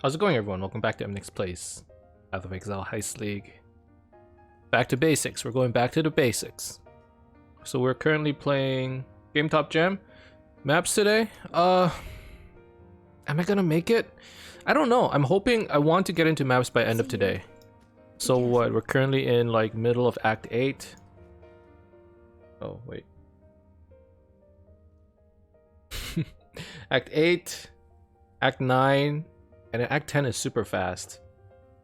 How's it going, everyone? Welcome back to Emnix Place, Path of Exile Heist League. Back to basics. We're going back to the basics. So we're currently playing Game Top Jam maps today. Am I gonna make it? I don't know. I'm hoping. I want to get into maps by end of today. So what? We're currently in like middle of Act 8. Oh wait. Act 8, Act 9. And Act 10 is super fast.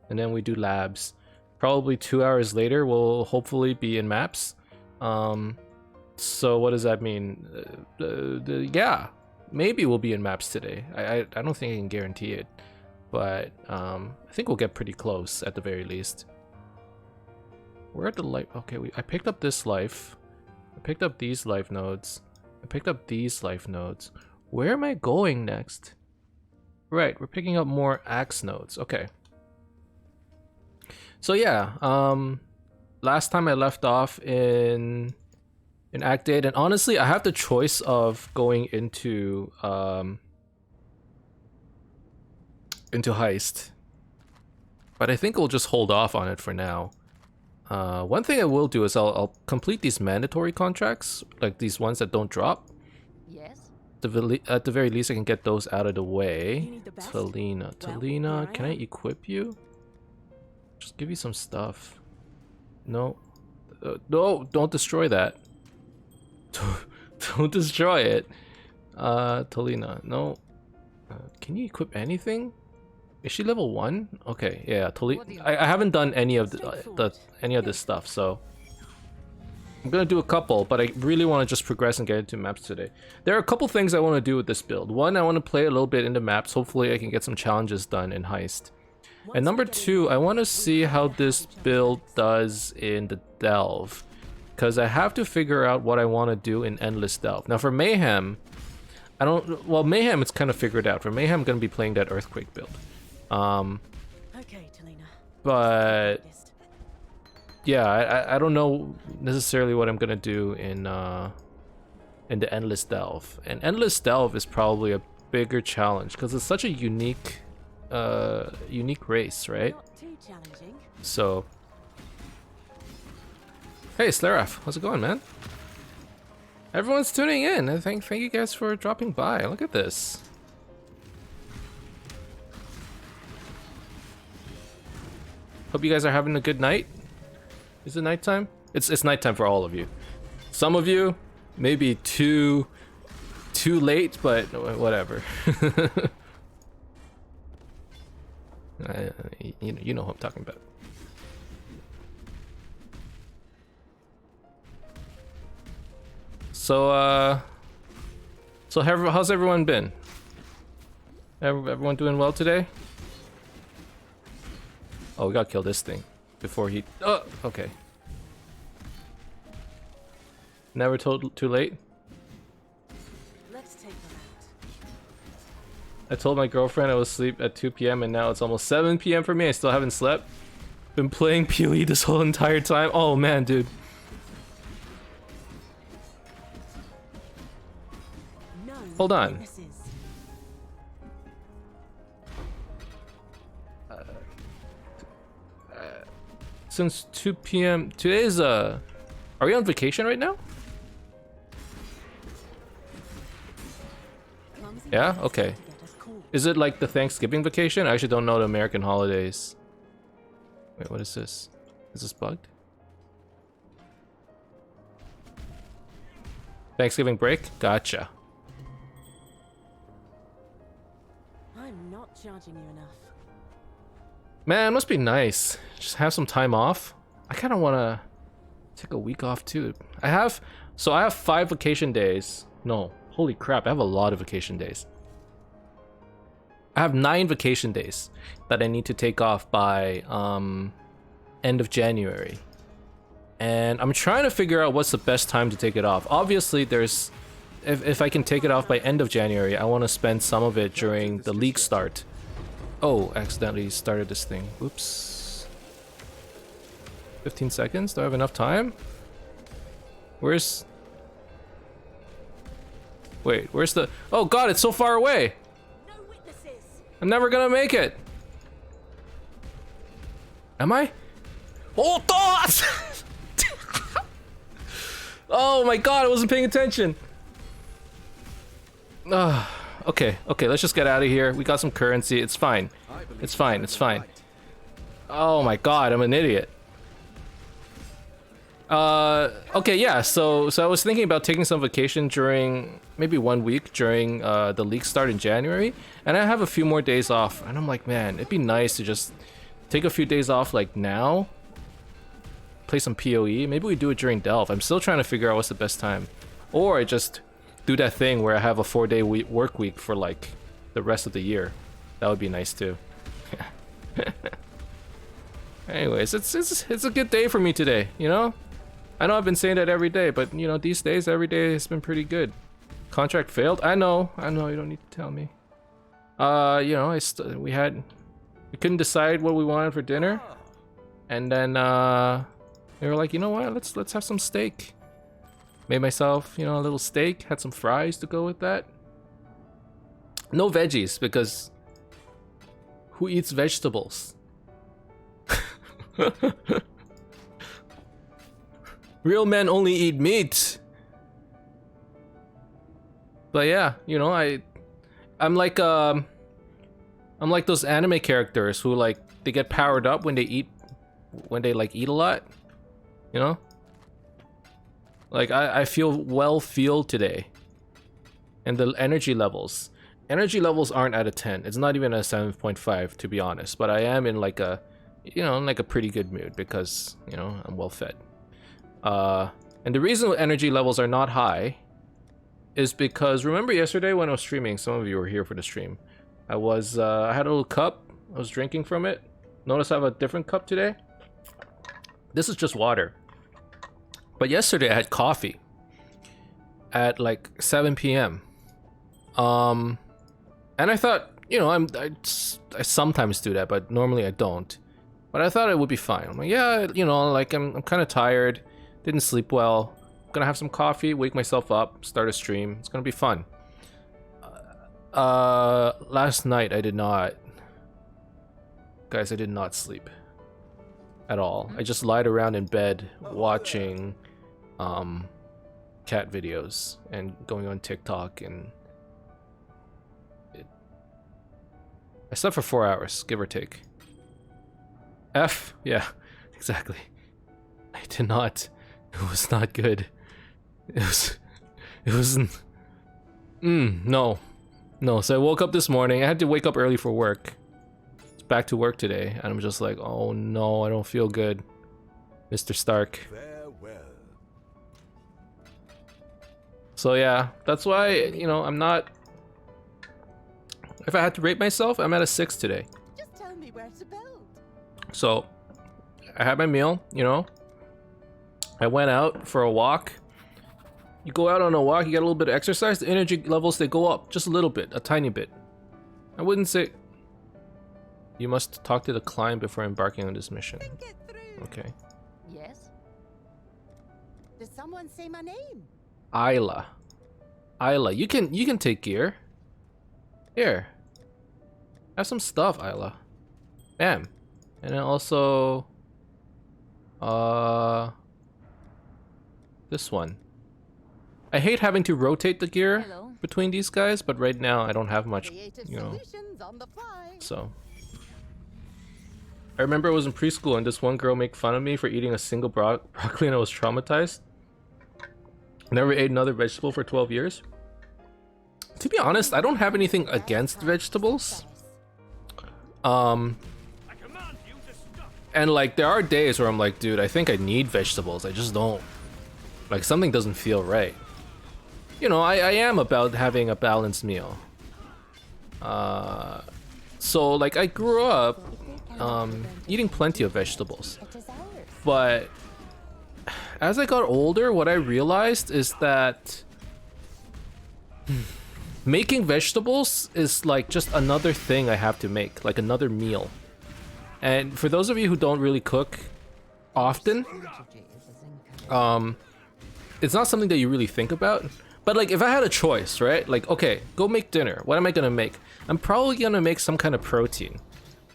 And then we do labs. Probably 2 hours later, we'll hopefully be in maps. So what does that mean? Yeah, maybe we'll be in maps today. I don't think I can guarantee it. But I think we'll get pretty close at the very least. We're at the life. Okay, I picked up this life. I picked up these life nodes. I picked up these life nodes. Where am I going next? Right, we're picking up more axe nodes. Okay. So yeah, last time I left off in Act 8, and honestly, I have the choice of going into Heist, but I think we'll just hold off on it for now. One thing I will do is I'll complete these mandatory contracts, like these ones that don't drop. At the very least, I can get those out of the way. Talina, can I equip you? Just give you some stuff. No, no, don't destroy that. Don't destroy it. Talina, no. Can you equip anything? Is she level 1? Okay, yeah. I haven't done any of any of this stuff, so. I'm gonna do a couple, but I really want to just progress and get into maps today. There are a couple things I want to do with this build. One, I want to play a little bit into maps. Hopefully I can get some challenges done in Heist. And number two, I want to see how this build does in the Delve. Because I have to figure out what I want to do in Endless Delve. Now for Mayhem, well, Mayhem it's kind of figured out. For Mayhem, I'm gonna be playing that Earthquake build. But yeah, I don't know necessarily what I'm gonna do in the Endless Delve. And Endless Delve is probably a bigger challenge because it's such a unique race, right? So, hey Slaraf, how's it going, man? Everyone's tuning in. I thank you guys for dropping by. Look at this. Hope you guys are having a good night. Is it nighttime? It's nighttime for all of you. Some of you, maybe too late, but whatever. You know who I'm talking about. So how's everyone been? Everyone doing well today? Oh, we gotta kill this thing before he. Oh, okay. Never told too late. Let's take them out. I told my girlfriend I was asleep at 2 p.m. and now it's almost 7 p.m. for me. I still haven't slept. Been playing PoE this whole entire time. Oh man, dude. No Hold on. witnesses. Since 2 p.m. Today's are we on vacation right now? Yeah? Okay. Is it like the Thanksgiving vacation? I actually don't know the American holidays. Wait, what is this? Is this bugged? Thanksgiving break? Gotcha. I'm not charging you enough. Man, it must be nice. Just have some time off. I kind of want to take a week off too. I have 5 vacation days. No, holy crap, I have a lot of vacation days. I have 9 vacation days that I need to take off by end of January. And I'm trying to figure out what's the best time to take it off. Obviously, there's if I can take it off by end of January, I want to spend some of it during the league start. Oh, accidentally started this thing. Oops. 15 seconds? Do I have enough time? Where's the... Oh god, it's so far away! No witnesses. I'm never gonna make it! Am I? Oh, thoughts! Oh my god, I wasn't paying attention. Okay, let's just get out of here. We got some currency. It's fine. It's fine. It's fine. Oh my god, I'm an idiot. Okay, yeah, so I was thinking about taking some vacation during maybe 1 week during the league start in January, and I have a few more days off, and I'm like, man, it'd be nice to just take a few days off like now, play some PoE. Maybe we do it during Delve. I'm still trying to figure out what's the best time, or I just do that thing where I have a 4-day work week for like the rest of the year. That would be nice too. Anyways, it's a good day for me today, you know? I know I've been saying that every day, but you know, these days every day has been pretty good. Contract failed? I know, you don't need to tell me. You know, we couldn't decide what we wanted for dinner. And then we were like, you know what? Let's have some steak. Made myself, you know, a little steak, had some fries to go with that. No veggies because who eats vegetables? Real men only eat meat. But yeah, you know, I'm like those anime characters who like they get powered up when they eat a lot, you know? Like I feel well fueled today. And the energy levels aren't at a 10. It's not even a 7.5 to be honest, but I am in like a, you know, like a pretty good mood because, you know, I'm well fed. And the reason energy levels are not high is because remember yesterday when I was streaming, some of you were here for the stream. I had a little cup, I was drinking from it. Notice I have a different cup today. This is just water. But yesterday I had coffee at like 7 p.m. And I thought, you know, I sometimes do that, but normally I don't. But I thought it would be fine. I'm like, yeah, you know, like I'm kind of tired, didn't sleep well. I'm gonna have some coffee, wake myself up, start a stream. It's gonna be fun. Last night I did not. Guys, I did not sleep at all. I just lied around in bed watching cat videos and going on TikTok, and I slept for 4 hours, give or take. Yeah, exactly. I did not. It was not good. It wasn't. No. So I woke up this morning. I had to wake up early for work. It's back to work today, and I'm just like, oh no, I don't feel good, Mr. Stark. Farewell. So yeah, that's why, you know, I'm not. If I had to rate myself, I'm at a 6 today. Just tell me where to build. So I had my meal, you know. I went out for a walk. You go out on a walk, you get a little bit of exercise, the energy levels, they go up just a little bit, a tiny bit. I wouldn't say. You must talk to the client before embarking on this mission. Think it through. Okay. Yes. Did someone say my name? Isla, you can take gear. Here. Have some stuff, Isla. Bam. And then also this one. I hate having to rotate the gear between these guys, but right now I don't have much, you know. So I remember I was in preschool and this one girl made fun of me for eating a single broccoli and I was traumatized. Never ate another vegetable for 12 years. To be honest, I don't have anything against vegetables. And like there are days where I'm like, dude, I think I need vegetables. I just don't. Like something doesn't feel right. You know, I am about having a balanced meal. So like I grew up eating plenty of vegetables. But as I got older, what I realized is that making vegetables is like just another thing I have to make, like another meal. And for those of you who don't really cook often, it's not something that you really think about. But like if I had a choice, right? Like, okay, go make dinner. What am I gonna make? I'm probably gonna make some kind of protein.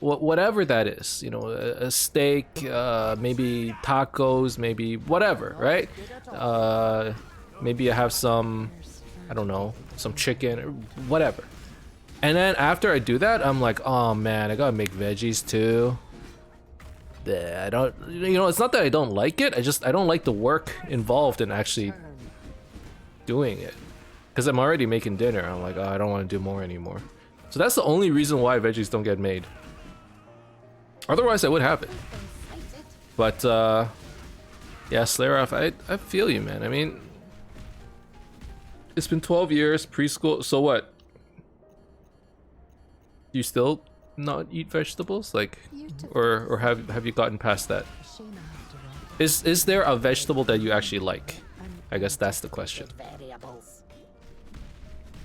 whatever that is, you know, a steak, maybe tacos, maybe whatever, right? Maybe I have some, I don't know, some chicken or whatever. And then after I do that, I'm like, oh man, I gotta make veggies too. Yeah, I don't, you know, it's not that I don't like it, I don't like the work involved in actually doing it. Because I'm already making dinner, I'm like, oh, I don't want to do more anymore. So that's the only reason why veggies don't get made. Otherwise, I would have it. But, yeah, Slayer off, I feel you, man. I mean, it's been 12 years, preschool, so what? Do you still not eat vegetables? Like, or have you gotten past that? Is there a vegetable that you actually like? I guess that's the question.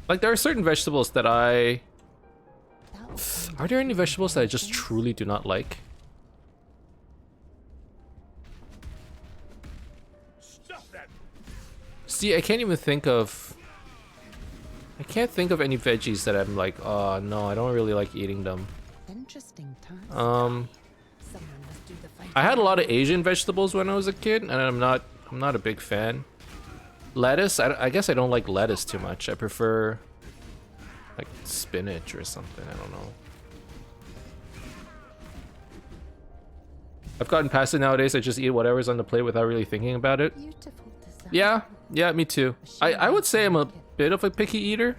Like, there are certain vegetables that I... Are there any vegetables that I just truly do not like? See, I can't even think of... I can't think of any veggies that I'm like, oh no, I don't really like eating them. I had a lot of Asian vegetables when I was a kid, and I'm not a big fan. Lettuce, I guess I don't like lettuce too much. I prefer like spinach or something, I don't know. I've gotten past it nowadays. I just eat whatever's on the plate without really thinking about it. Yeah, me too. I would say I'm a bit of a picky eater.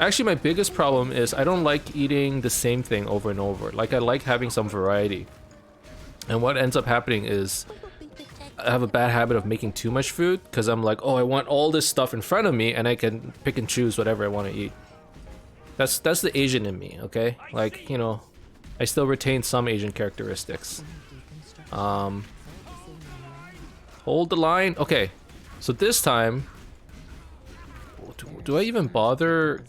Actually, my biggest problem is I don't like eating the same thing over and over. Like, I like having some variety. And what ends up happening is I have a bad habit of making too much food because I'm like, oh, I want all this stuff in front of me and I can pick and choose whatever I want to eat. That's the Asian in me, okay? Like, you know, I still retain some Asian characteristics. Hold the line. Okay, so this time, do I even bother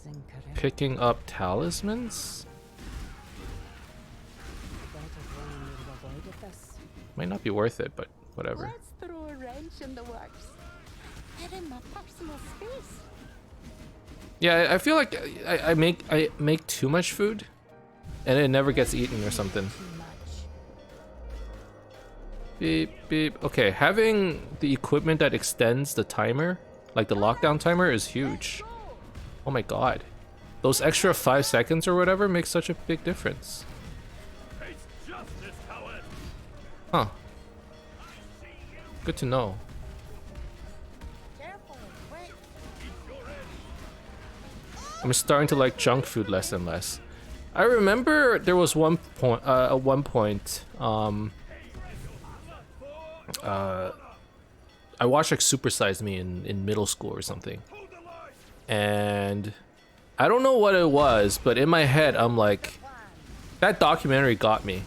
picking up talismans? Might not be worth it, but whatever. Let's throw a wrench in the works. They're in my personal space. Yeah, I feel like I make too much food, and it never gets eaten or something. Beep beep. Okay, having the equipment that extends the timer, like the lockdown timer, is huge. Oh my god, those extra 5 seconds or whatever make such a big difference. Huh. Good to know. I'm starting to like junk food less and less. I remember there was one point, at one point, I watched like Super Size Me in middle school or something. And I don't know what it was, but in my head, I'm like, that documentary got me.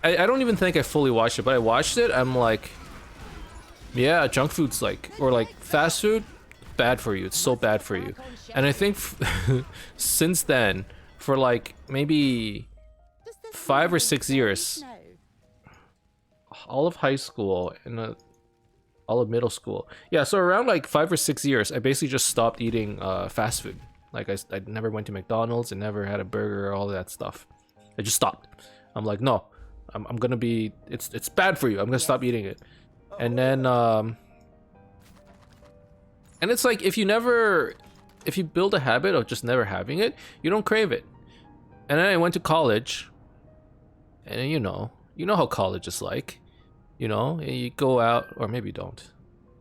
I don't even think I fully watched it, but I watched it, I'm like, yeah, junk food's like, or like fast food, bad for you. It's so bad for you. And I think since then, for like maybe 5 or 6 years, all of high school and all of middle school, yeah, so around like 5 or 6 years, I basically just stopped eating fast food. Like I never went to McDonald's and never had a burger or all that stuff. I just stopped. I'm like, no, I'm gonna be, it's bad for you. I'm gonna stop eating it. And then and it's like if you build a habit of just never having it, you don't crave it. And then I went to college, and you know how college is like. You know, you go out, or maybe you don't.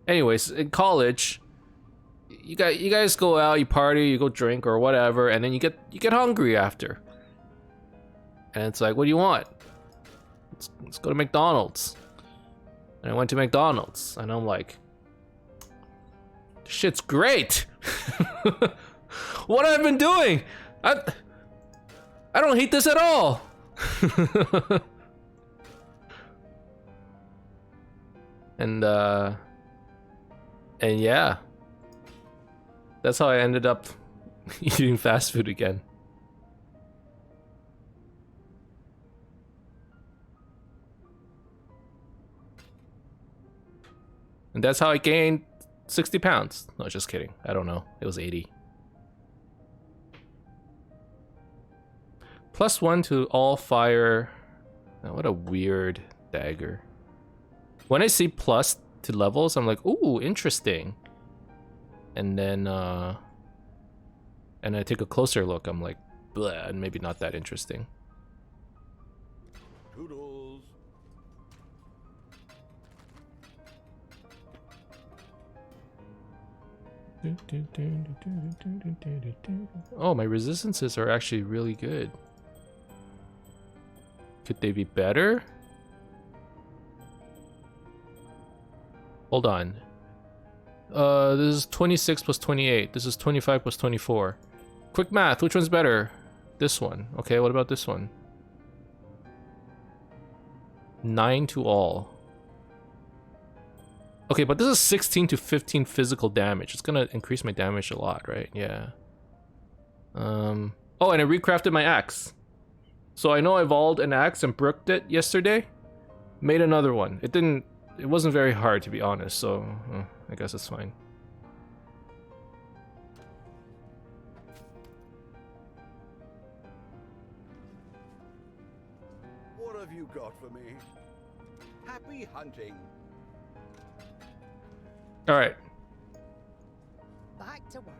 Anyways, in college, you guys go out, you party, you go drink or whatever, and then you get hungry after. And it's like, what do you want? Let's go to McDonald's. And I went to McDonald's, and I'm like, shit's great. What have I been doing? I don't hate this at all. And yeah, that's how I ended up eating fast food again. And that's how I gained 60 pounds. No, just kidding. I don't know. It was 80. +1 to all fire. Oh, what a weird dagger. When I see plus to levels, I'm like, ooh, interesting. And then and I take a closer look, I'm like, bleh, and maybe not that interesting. Toodles. Oh, my resistances are actually really good. Could they be better? Hold on. This is 26 plus 28. This is 25 plus 24. Quick math, which one's better? This one. Okay, what about this one? 9 to all. Okay, but this is 16 to 15 physical damage. It's gonna increase my damage a lot, right? Yeah. Oh, and I recrafted my axe. So I know I evolved an axe and brooked it yesterday. Made another one. It wasn't very hard, to be honest, so I guess it's fine. What have you got for me? Happy hunting. All right. Back to work.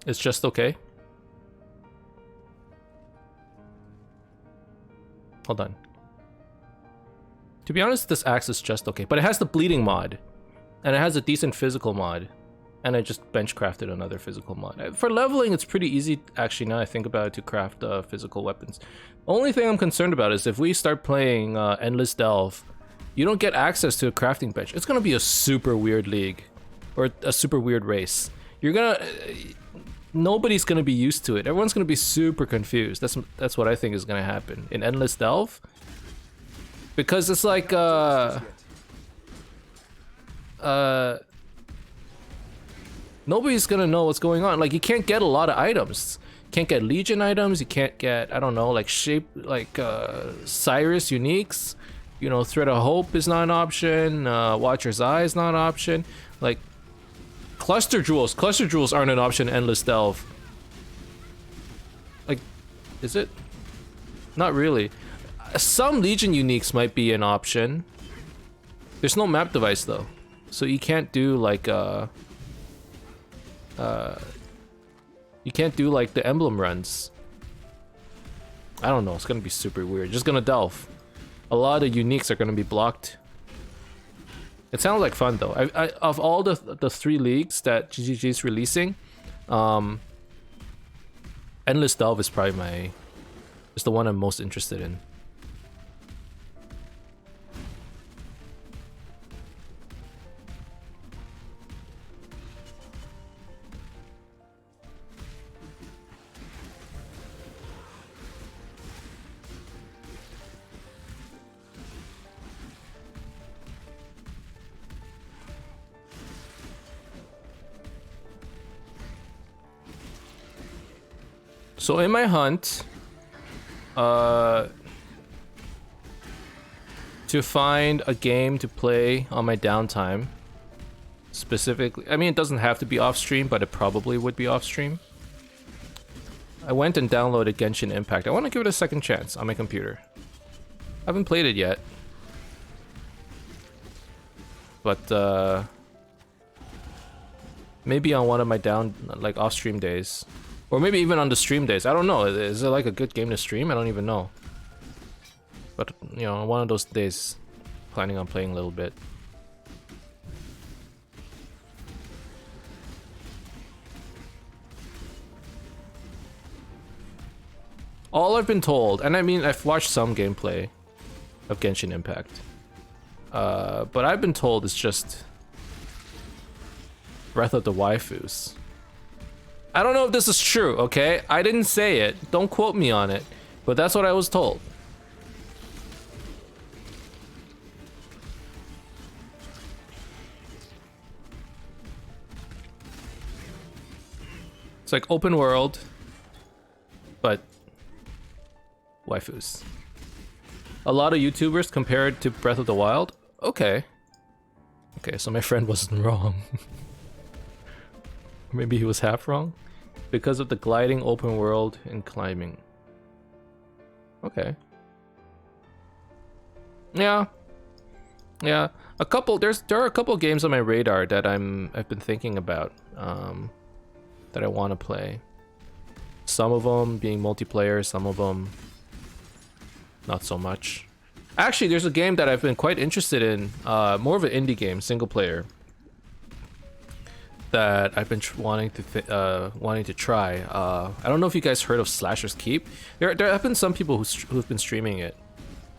It's just okay. Hold on. To be honest, this axe is just okay, but it has the bleeding mod, and it has a decent physical mod, and I just bench crafted another physical mod. For leveling, it's pretty easy, actually, now I think about it, to craft physical weapons. Only thing I'm concerned about is if we start playing Endless Delve, you don't get access to a crafting bench. It's gonna be a super weird league, or a super weird race. Nobody's gonna be used to it. Everyone's gonna be super confused. That's what I think is gonna happen in Endless Delve. Because it's like, nobody's gonna know what's going on. Like, you can't get a lot of items. You can't get Legion items, you can't get, I don't know, like Cyrus uniques. You know, Thread of Hope is not an option, Watcher's Eye is not an option. Like, Cluster Jewels aren't an option in Endless Delve. Like, is it? Not really. Some Legion uniques might be an option. There's no map device though, so you can't do like you can't do like the emblem runs. I don't know, it's gonna be super weird. Just gonna delve. A lot of uniques are gonna be blocked. It sounds like fun though. I of all the 3 leagues that GGG is releasing, Endless Delve is probably the one I'm most interested in. So in my hunt, to find a game to play on my downtime, specifically, I mean, it doesn't have to be off stream, but it probably would be off stream. I went and downloaded Genshin Impact. I want to give it a second chance on my computer. I haven't played it yet, but maybe on one of my off stream days. Or maybe even on the stream days. I don't know. Is it like a good game to stream? I don't even know. But, you know, one of those days, planning on playing a little bit. All I've been told, and I mean, I've watched some gameplay of Genshin Impact. But I've been told it's just Breath of the Waifus. I don't know if this is true, okay? I didn't say it. Don't quote me on it. But that's what I was told. It's like open world, but waifus. A lot of YouTubers compare it to Breath of the Wild. Okay. Okay, so my friend wasn't wrong. Maybe he was half wrong. because of the gliding open world and climbing. Okay. Yeah. Yeah. There are a couple games on my radar that I've been thinking about that I want to play. Some of them being multiplayer, some of them not so much. Actually, there's a game that I've been quite interested in, more of an indie game, single player, that I've been wanting to try. I don't know if you guys heard of Slasher's Keep. There have been some people who've been streaming it.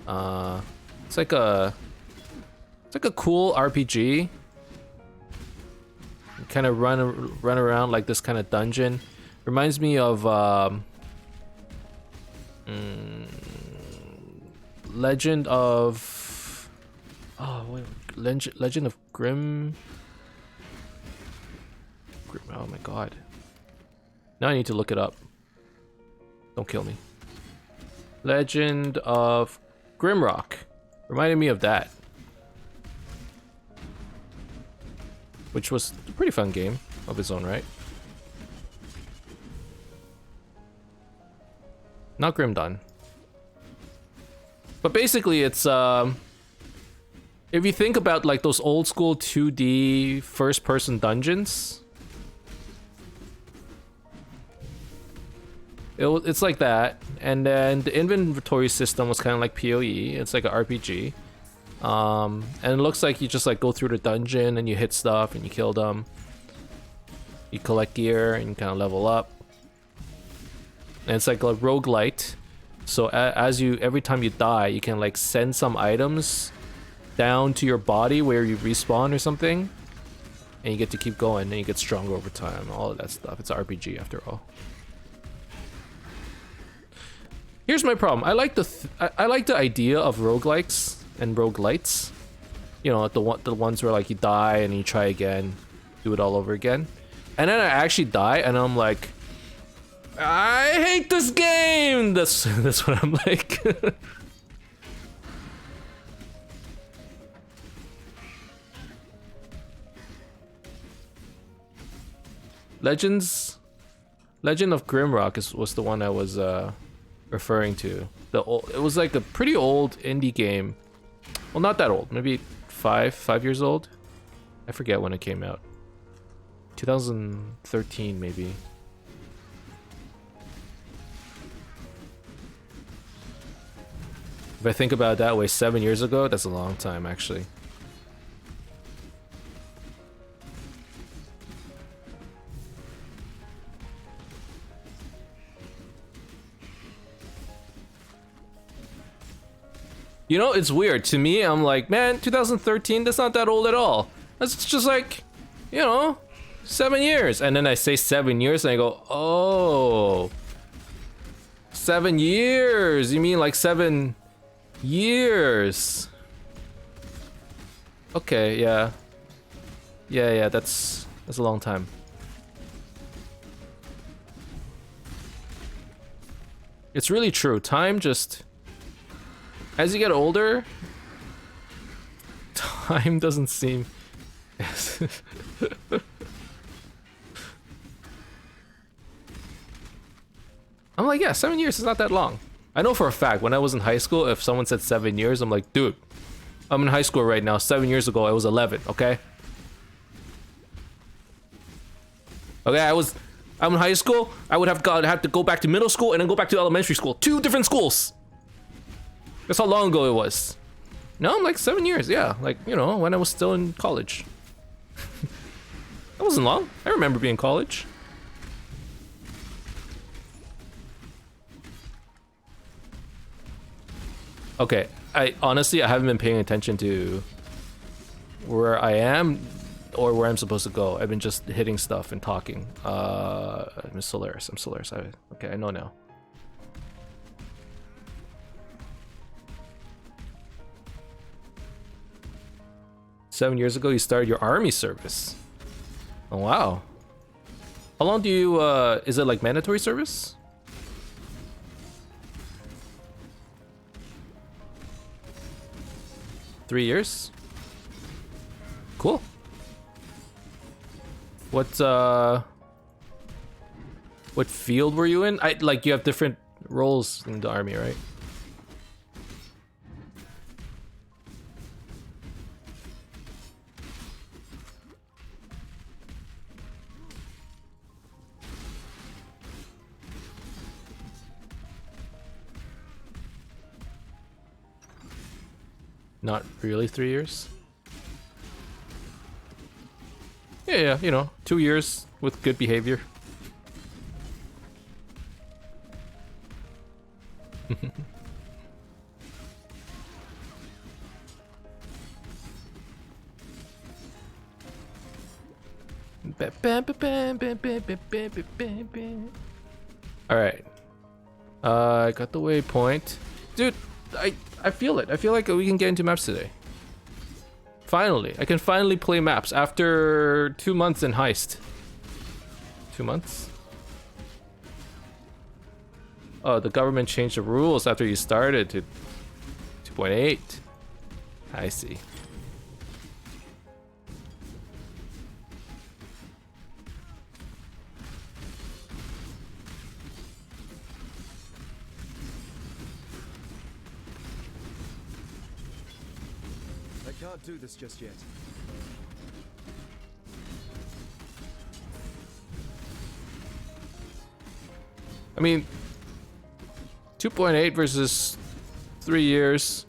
It's like a cool RPG. You kind of run around like this kind of dungeon. Reminds me of Legend of Legend of Grim. Oh my god. Now I need to look it up. Don't kill me. Legend of Grimrock. Reminded me of that. Which was a pretty fun game of its own right. Not Grim Dawn. But basically it's if you think about like those old school 2D first person dungeons, it's like that, and then the inventory system was kind of like PoE. It's like an RPG, and it looks like you just like go through the dungeon and you hit stuff and you kill them. You collect gear and you kind of level up, and it's like a roguelite. So every time you die, you can like send some items down to your body where you respawn or something, and you get to keep going and you get stronger over time. All of that stuff. It's an RPG after all. Here's my problem. I like the idea of roguelikes and roguelites. You know, the ones where like you die and you try again, do it all over again, and then I actually die and I'm like, I hate this game. That's what I'm like. Legend of Grimrock was the one I was referring to. It was like a pretty old indie game. Well, not that old. Maybe 5 years old. I forget when it came out. 2013 maybe. If I think about it that way, 7 years ago, that's a long time actually. You know, it's weird. To me, I'm like, man, 2013, that's not that old at all. That's just like, you know, 7 years. And then I say 7 years and I go, oh, 7 years. You mean like 7 years? Okay, yeah. Yeah, that's a long time. It's really true. Time just... As you get older, time doesn't seem... I'm like, yeah, 7 years is not that long. I know for a fact, when I was in high school, if someone said 7 years, I'm like, dude, I'm in high school right now. 7 years ago, I was 11, okay? Okay, I'm in high school, I would have to go back to middle school and then go back to elementary school. 2 different schools. That's how long ago it was. No, I'm like 7 years, yeah. Like, you know, when I was still in college. That wasn't long. I remember being in college. Okay, I honestly haven't been paying attention to where I am or where I'm supposed to go. I've been just hitting stuff and talking. I'm Solaris. Okay, I know now. "7 years ago, you started your army service." Oh, wow. How long do you, is it like mandatory service? Three years? Cool. What What field were you in? Like you have different roles in the army, right? Not really 3 years. Yeah, you know, 2 years with good behavior. Alright. I got the waypoint. Dude, I feel it. I feel like we can get into maps today. Finally. I can finally play maps after 2 months in Heist. 2 months? Oh, the government changed the rules after you started to 2.8. I see. I can't do this just yet. I mean, 2.8 versus 3 years.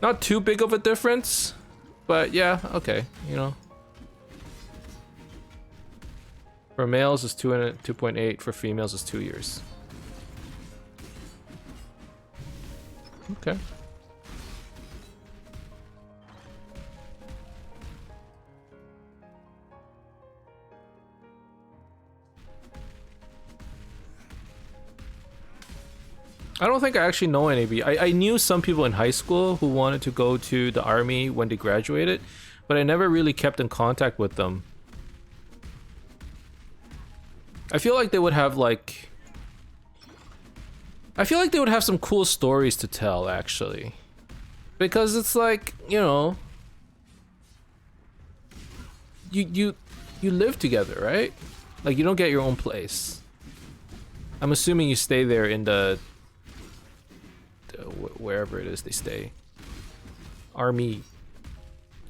Not too big of a difference, but yeah, okay, you know. For males is 2.8, for females is 2 years. Okay. I don't think I actually know any. I knew some people in high school who wanted to go to the army when they graduated, but I never really kept in contact with them. I feel like they would have like... I feel like they would have some cool stories to tell, actually. Because it's like, you know... You live together, right? Like, you don't get your own place. I'm assuming you stay there in the wherever it is they stay. Army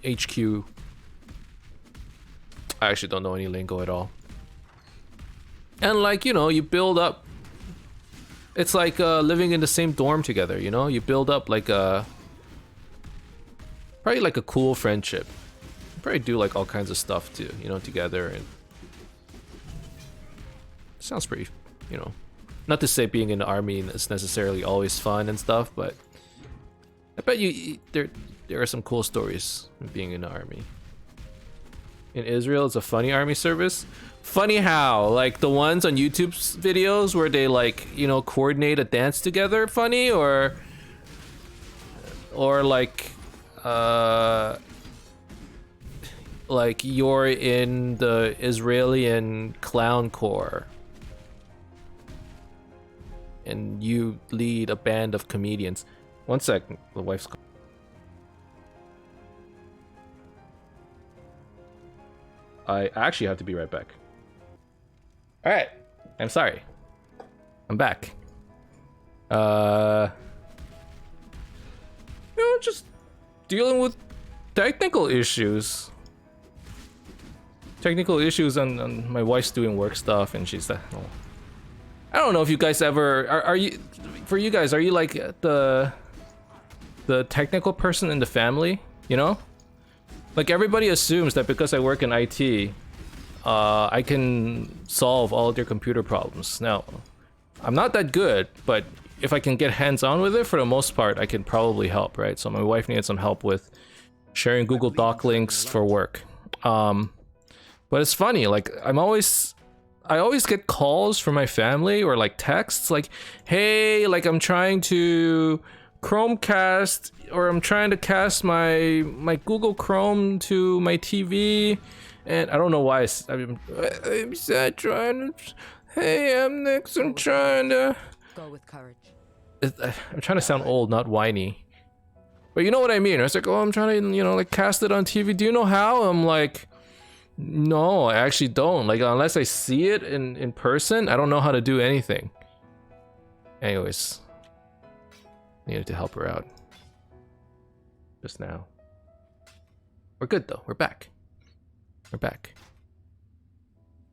HQ. I actually don't know any lingo at all. And like, you know, you build up. It's like living in the same dorm together, you know? You build up like a... Probably like a cool friendship. You probably do like all kinds of stuff too, you know, together. And sounds pretty, you know... Not to say being in the army is necessarily always fun and stuff, but I bet you there are some cool stories of being in the army. In Israel, it's a funny army service. Funny how? Like the ones on YouTube's videos where they like, you know, coordinate a dance together, funny, or like you're in the Israeli clown corps. And you lead a band of comedians. 1 second, the wife's calling. I actually have to be right back. Alright, I'm sorry. I'm back. You know, just dealing with technical issues. Technical issues and my wife's doing work stuff and she's like, oh. I don't know if you guys ever are you, for you guys, are you like the technical person in the family, you know? Like everybody assumes that because I work in IT, I can solve all their computer problems. Now, I'm not that good, but if I can get hands-on with it, for the most part, I can probably help, right? So my wife needed some help with sharing Google Doc links for work. But it's funny, like I always get calls from my family or like texts like, hey, like I'm trying to Chromecast or I'm trying to cast my Google Chrome to my TV, and I don't know why I'm trying to, hey, Emnix, I'm trying to Go with courage. I'm trying to sound old, not whiny. But you know what I mean. It's like, oh, I'm trying to, you know, like cast it on TV. Do you know how? I'm like, No, I actually don't. Like, unless I see it in person, I don't know how to do anything. Anyways, needed to help her out just now. We're good though. We're back. We're back.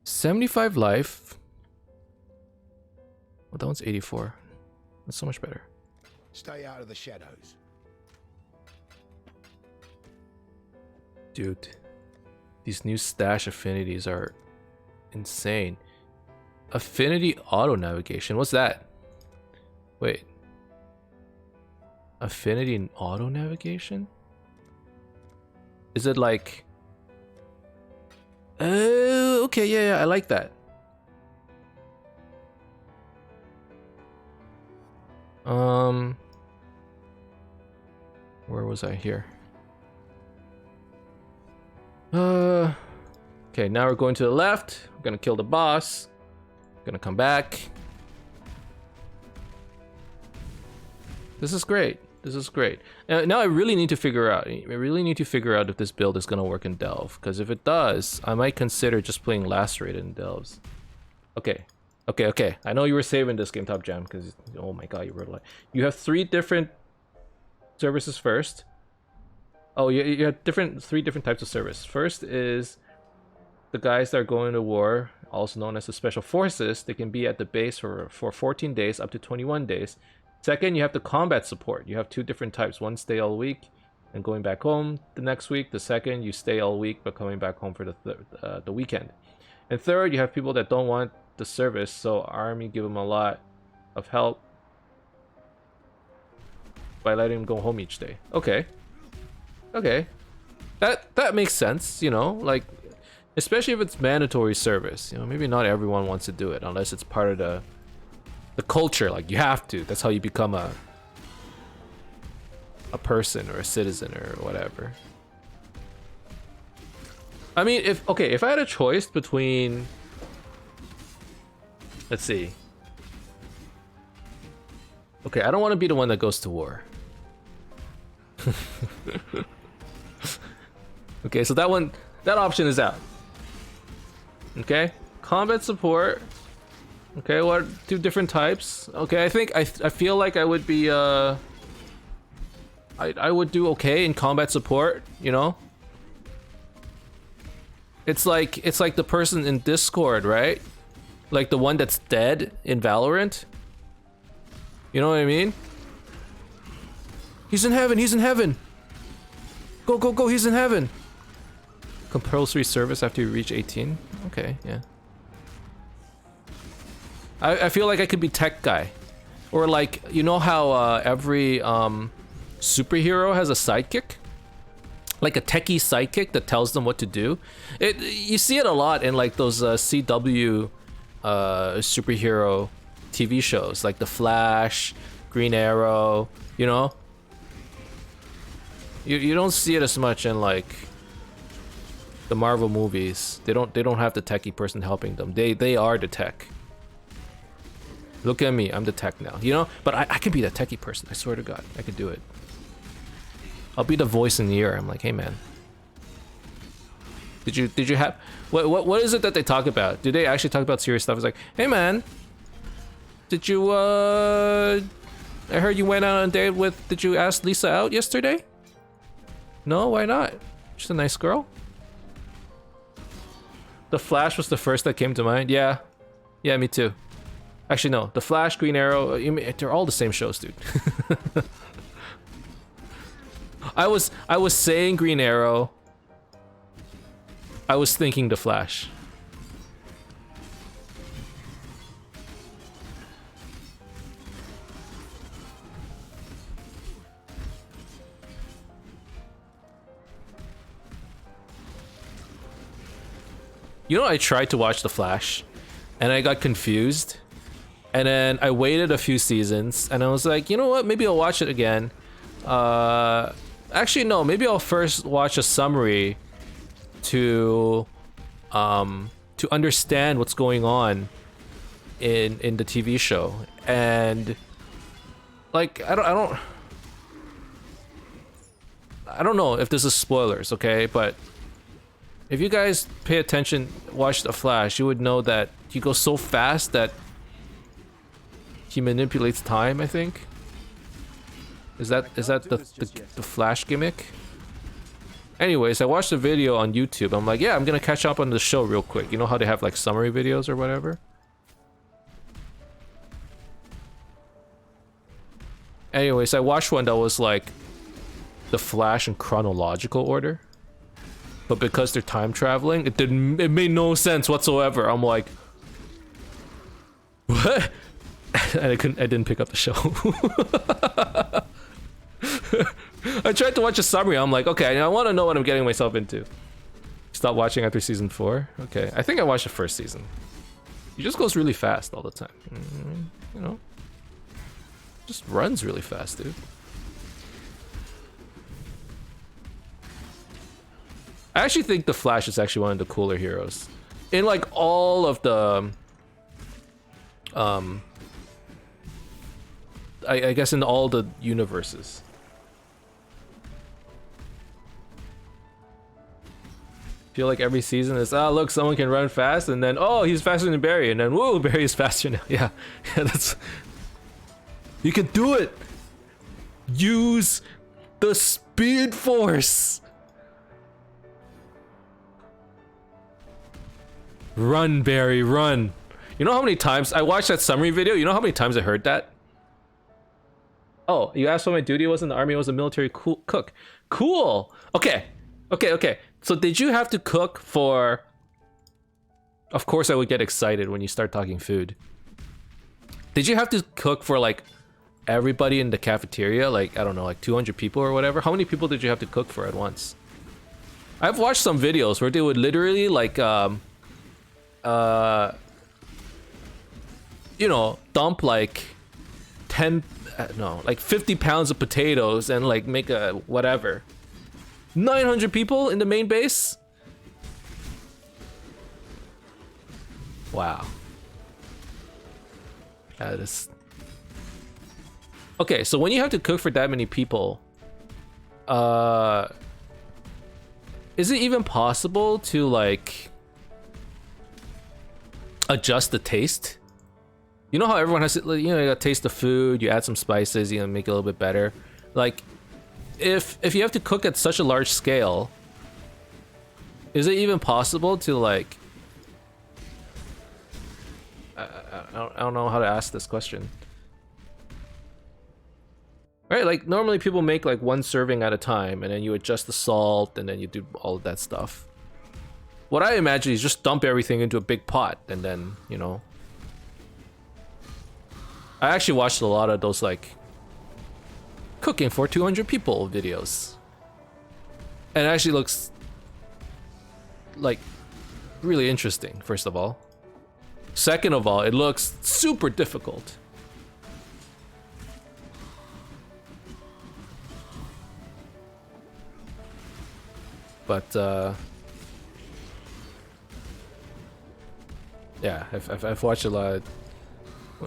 75 life. Well, that one's 84. That's so much better. Stay out of the shadows. Dude, these new stash affinities are insane. Affinity auto navigation. What's that? Wait. Affinity and auto navigation? Is it like... Oh, okay, yeah, I like that. Where was I here? Okay, now we're going to the left. We're gonna kill the boss. Gonna come back. This is great. This is great. Now I really need to figure out. If this build is gonna work in Delve. Because if it does, I might consider just playing Lacerated in Delves. Okay. I know you were saving this game, Top Jam, because oh my god, you were like, you have 3 different services first. Oh, you have three different types of service. First is the guys that are going to war, also known as the Special Forces. They can be at the base for 14 days up to 21 days. Second, you have the combat support. You have 2 different types. One stay all week and going back home the next week. The second, you stay all week but coming back home for the weekend. And third, you have people that don't want the service, so army give them a lot of help by letting them go home each day. Okay, that makes sense. You know, like, especially if it's mandatory service. You know, maybe not everyone wants to do it unless it's part of the culture. Like, you have to. That's how you become a person or a citizen or whatever. I mean, if I had a choice between, let's see. Okay, I don't want to be the one that goes to war. Okay, so that option is out. Okay, combat support. Okay, what 2 different types? Okay, I feel like I would be I would do okay in combat support, you know? It's like the person in Discord, right? Like the one that's dead in Valorant. You know what I mean? He's in heaven. Go, he's in heaven. Compulsory service after you reach 18. Okay, yeah. I feel like I could be tech guy. Or like, you know how every superhero has a sidekick? Like a techie sidekick that tells them what to do. You see it a lot in like those CW superhero TV shows, like The Flash, Green Arrow, you know? You don't see it as much in like the Marvel movies. They don't have the techie person helping them. They are the tech. Look at me, I'm the tech now, you know? But I can be the techie person, I swear to God, I could do it. I'll be the voice in the ear. I'm like, hey man, did you have what is it that they talk about? Do they actually talk about serious stuff? It's like, hey man, did you I heard you went out on a date with, did you ask Lisa out yesterday? No, why not? She's a nice girl. The Flash was the first that came to mind. Yeah, me too. Actually, no. The Flash, Green Arrow, they're all the same shows, dude. I was saying Green Arrow. I was thinking The Flash. You know, I tried to watch The Flash, and I got confused. And then I waited a few seasons, and I was like, you know what? Maybe I'll watch it again. Actually, no. Maybe I'll first watch a summary to understand what's going on in the TV show. And like, I don't know if this is spoilers, okay? But If you guys pay attention, watch the Flash, you would know that he goes so fast that he manipulates time, I think. Is that the Flash gimmick? Anyways, I watched a video on YouTube. I'm like, yeah, I'm gonna catch up on the show real quick. You know how they have like summary videos or whatever? Anyways, I watched one that was like the Flash in chronological order. But because they're time traveling, it made no sense whatsoever. I'm like, what? And I didn't pick up the show. I tried to watch a summary. I'm like, okay, I want to know what I'm getting myself into. Stop watching after season 4. Okay, I think I watched the first season. He just goes really fast all the time. You know, just runs really fast, dude. I actually think the Flash is actually one of the cooler heroes. In like all of the I guess in all the universes. Feel like every season is, oh look, someone can run fast, and then oh, he's faster than Barry, and then whoa, Barry is faster now. Yeah, that's, you can do it. Use the Speed Force. Run, Barry, run. You know how many times I watched that summary video? You know how many times I heard that? Oh, you asked what my duty was in the army. I was a military cook. Cool. Okay. So did you have to cook for... Of course I would get excited when you start talking food. Did you have to cook for like everybody in the cafeteria? Like, I don't know, like 200 people or whatever? How many people did you have to cook for at once? I've watched some videos where they would literally like... you know, dump like 50 pounds of potatoes and like make a whatever. 900 people in the main base? Wow. That is... Okay, so when you have to cook for that many people, is it even possible to like adjust the taste? You know how everyone has to, you know, you gotta taste the food, you add some spices, you know, make it a little bit better. Like, if you have to cook at such a large scale, is it even possible to like... I don't know how to ask this question. Right, like normally people make like one serving at a time, and then you adjust the salt, and then you do all of that stuff. What I imagine is just dump everything into a big pot, and then, you know... I actually watched a lot of those like cooking for 200 people videos, and it actually looks like really interesting. First of all, second of all, it looks super difficult. But yeah, I've watched a lot.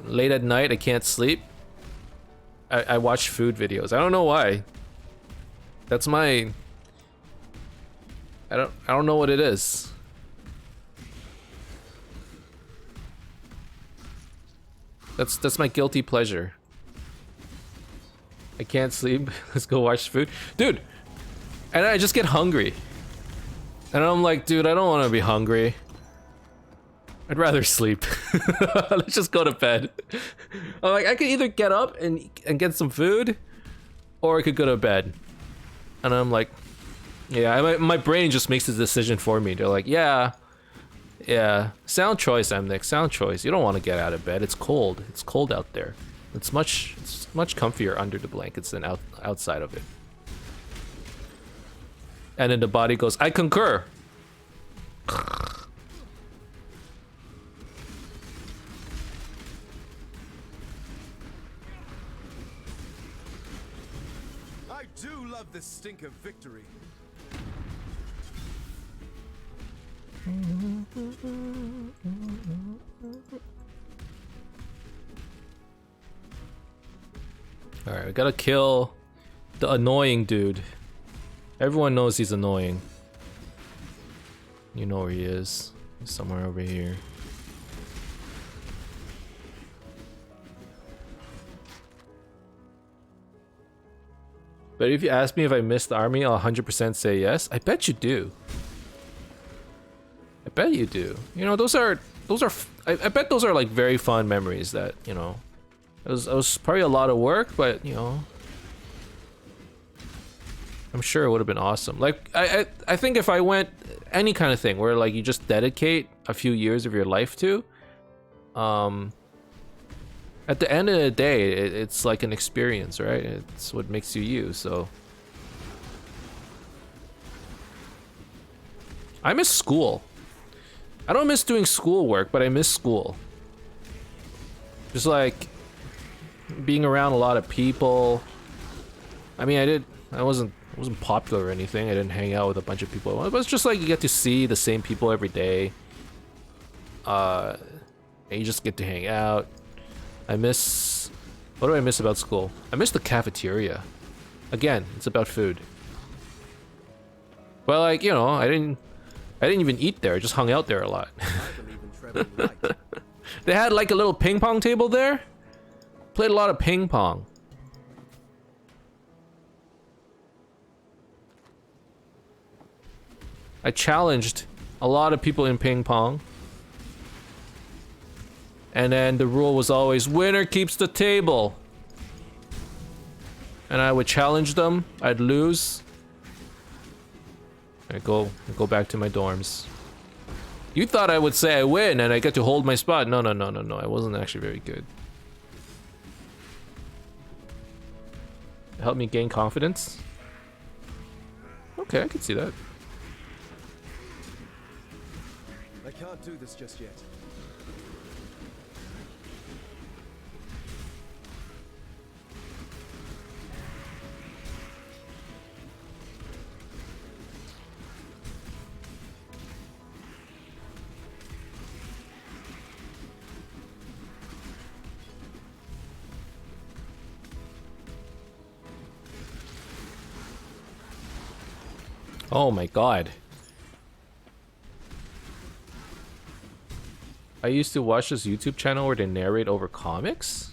Late at night, I can't sleep. I watch food videos. I don't know why. That's my... I don't know what it is. That's my guilty pleasure. I can't sleep. Let's go watch food. Dude! And I just get hungry. And I'm like, dude, I don't want to be hungry. I'd rather sleep. Let's just go to bed. I'm like, I could either get up and get some food, or I could go to bed. And I'm like, yeah, my brain just makes the decision for me. They're like, yeah, sound choice, Emnix, sound choice. You don't want to get out of bed. It's cold. It's cold out there. It's much comfier under the blankets than outside of it. And then the body goes, I concur. I do love the stink of victory. Alright, we gotta kill the annoying dude. Everyone knows he's annoying. You know where he is. He's somewhere over here. But if you ask me if I miss the army, I'll 100% say yes. I bet you do. I bet you do. You know, I bet those are like very fond memories that, you know, it was probably a lot of work, but you know, I'm sure it would have been awesome. Like, I think if I went any kind of thing where like you just dedicate a few years of your life to, at the end of the day, it's like an experience, right? It's what makes you you, so. I miss school. I don't miss doing schoolwork, but I miss school. Just like being around a lot of people. I mean, I wasn't popular or anything. I didn't hang out with a bunch of people. But it's just like you get to see the same people every day. And you just get to hang out. What do I miss about school? I miss the cafeteria. Again, it's about food. Well, like, you know, I didn't even eat there. I just hung out there a lot. They had like a little ping pong table there. Played a lot of ping pong. I challenged a lot of people in ping pong. And then the rule was always winner keeps the table. And I would challenge them. I'd lose. I go back to my dorms. You thought I would say I win and I get to hold my spot. No. I wasn't actually very good. It helped me gain confidence. Okay, I can see that. I can't do this just yet. Oh my god. I used to watch this YouTube channel where they narrate over comics.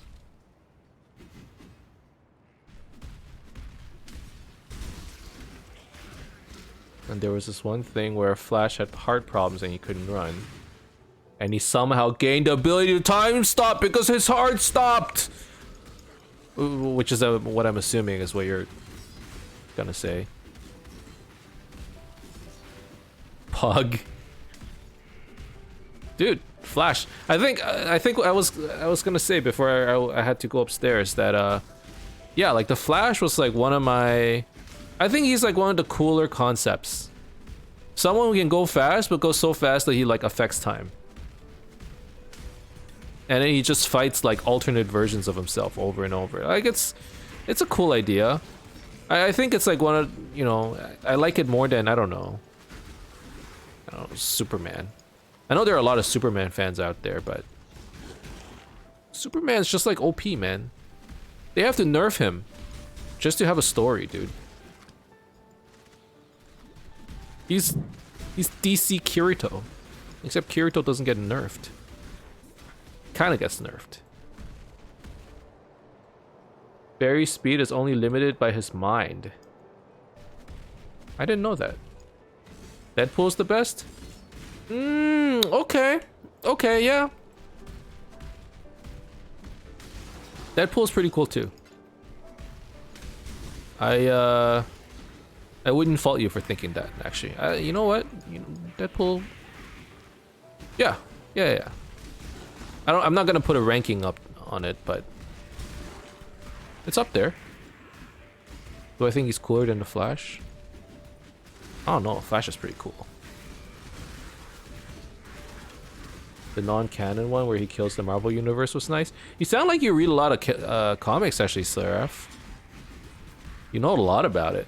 And there was this one thing where Flash had heart problems and he couldn't run. And he somehow gained the ability to time stop because his heart stopped! Which is what I'm assuming is what you're gonna say. Pug. Dude, Flash. I think I was gonna say before I had to go upstairs that yeah, like the Flash was like one of my, I think he's like one of the cooler concepts. Someone who can go fast but go so fast that he like affects time. And then he just fights like alternate versions of himself over and over. Like it's a cool idea. I think it's like one of, you know, I like it more than, I don't know, Superman. I know there are a lot of Superman fans out there, but Superman's just like OP, man. They have to nerf him just to have a story, dude. He's DC Kirito, except Kirito doesn't get nerfed. Kinda gets nerfed. Barry's speed is only limited by his mind. I didn't know that. Deadpool's the best? Okay. Okay, yeah. Deadpool's pretty cool too. I wouldn't fault you for thinking that, actually. You know what? Deadpool. Yeah. I'm not gonna put a ranking up on it, but it's up there. Do I think he's cooler than the Flash? I don't know. Flash is pretty cool. The non-canon one where he kills the Marvel Universe was nice. You sound like you read a lot of comics, actually, Seraph. You know a lot about it.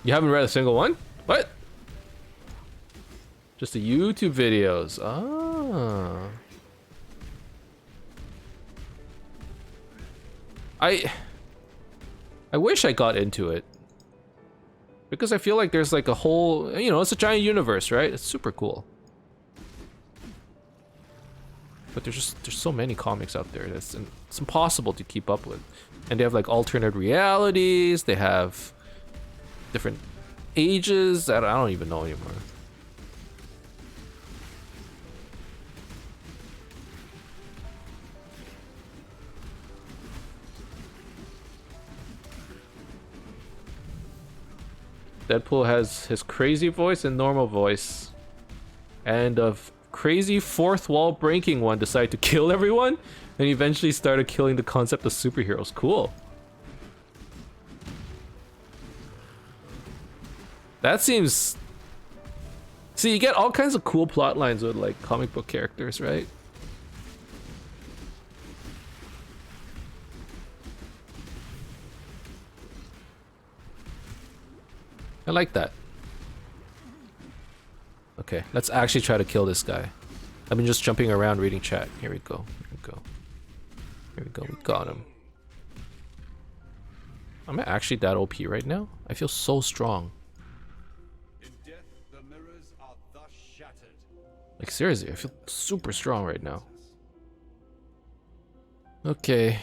You haven't read a single one? What? Just the YouTube videos. Ah. I wish I got into it. Because I feel like there's like a whole, you know, it's a giant universe, right? It's super cool. But there's so many comics out there that's it's impossible to keep up with. And they have like alternate realities, they have different ages that I don't even know anymore. Deadpool has his crazy voice and normal voice. And a crazy fourth wall breaking one decided to kill everyone and eventually started killing the concept of superheroes. Cool. That seems... See, you get all kinds of cool plot lines with like comic book characters, right? I like that. Okay, let's actually try to kill this guy. I've been just jumping around reading chat. Here we go. Here we go. Here we go. We got him. Am I actually that OP right now? I feel so strong. In death, the mirrors are thus shattered. Like seriously, I feel super strong right now. Okay.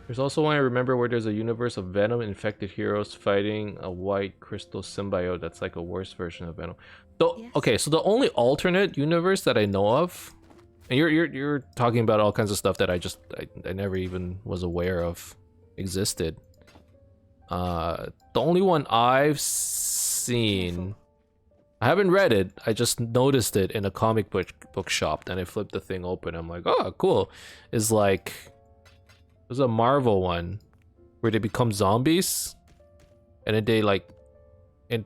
There's also one I remember where there's a universe of Venom infected heroes fighting a white crystal symbiote that's like a worse version of Venom. So, Yes. okay, so the only alternate universe that I know of, and you're talking about all kinds of stuff that I never even was aware of existed. The only one I've seen, I haven't read it, I just noticed it in a comic book shop, and I flipped the thing open. I'm like, oh, cool. Is like, there's a Marvel one where they become zombies, and then they like, and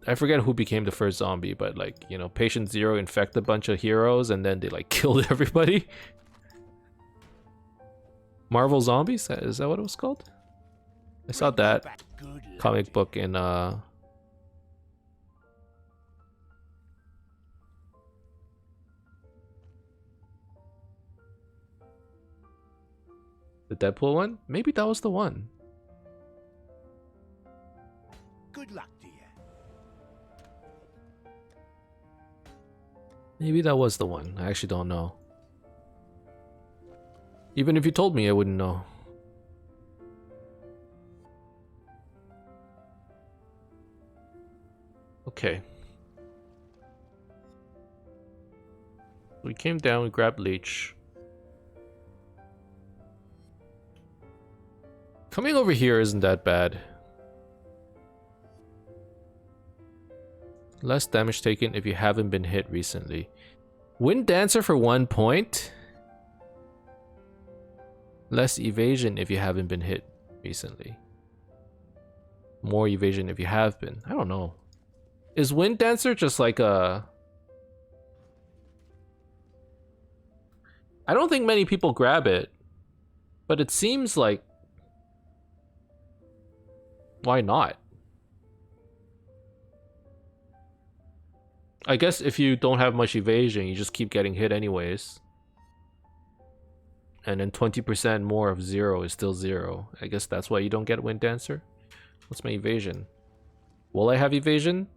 I forget who became the first zombie, but like, you know, Patient Zero infect a bunch of heroes, and then they like killed everybody. Marvel Zombies? Is that what it was called? I saw that comic book in the Deadpool one? Maybe that was the one. Good luck to you. Maybe that was the one. I actually don't know. Even if you told me, I wouldn't know. Okay. We came down, we grabbed Leech. Coming over here isn't that bad. Less damage taken if you haven't been hit recently. Wind Dancer for 1 point. Less evasion if you haven't been hit recently. More evasion if you have been. I don't know. Is Wind Dancer just like a... I don't think many people grab it. But it seems like... Why not? I guess if you don't have much evasion, you just keep getting hit anyways. And then 20% more of 0 is still 0. I guess that's why you don't get Wind Dancer. What's my evasion? Will I have evasion?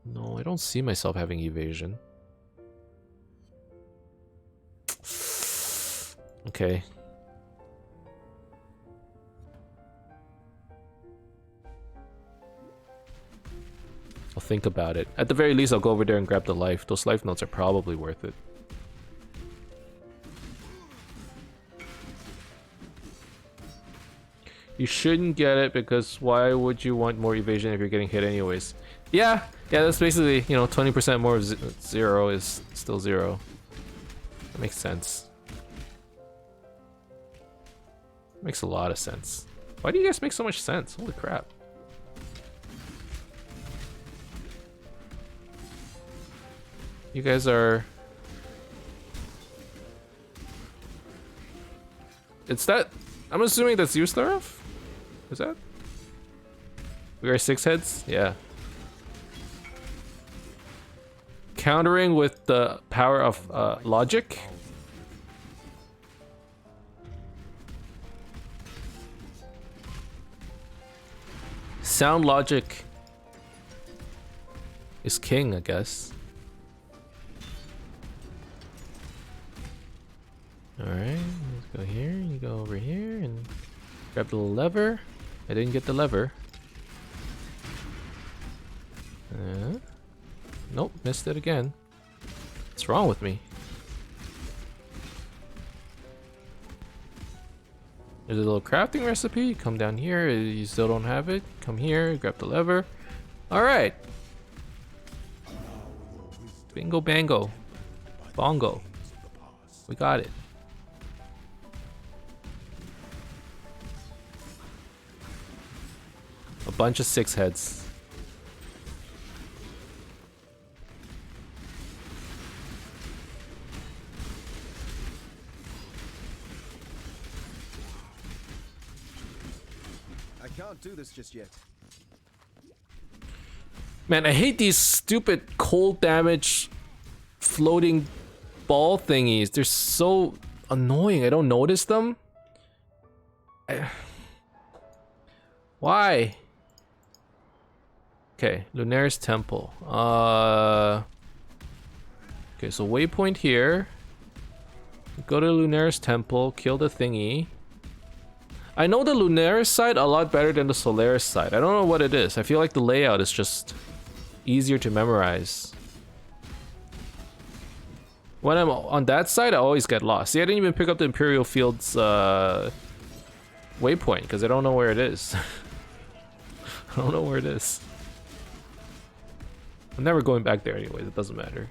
No, I don't see myself having evasion. Okay. I'll think about it. At the very least, I'll go over there and grab the life. Those life notes are probably worth it. You shouldn't get it because why would you want more evasion if you're getting hit anyways? Yeah, that's basically, you know, 20% more of 0 is still 0. That makes sense. Makes a lot of sense. Why do you guys make so much sense? Holy crap. You guys are... It's that... I'm assuming that's you, Starov? Is that? We are 6 heads? Yeah. countering with the power of logic. Sound logic is king, I guess. Alright, let's go here. You go over here and grab the little lever. I didn't get the lever. Nope, missed it again. What's wrong with me? There's a little crafting recipe. Come down here. You still don't have it. Come here. Grab the lever. Alright. Bingo bango. Bongo. We got it. A bunch of 6 heads. I can't do this just yet. Man, I hate these stupid cold damage floating ball thingies. They're so annoying. I don't notice them. Why? Okay, Lunaris Temple. Okay, so waypoint here. Go to Lunaris Temple, kill the thingy. I know the Lunaris side a lot better than the Solaris side. I don't know what it is. I feel like the layout is just easier to memorize. When I'm on that side, I always get lost. See, I didn't even pick up the Imperial Fields waypoint because I don't know where it is. I don't know where it is. I'm never going back there anyways, it doesn't matter.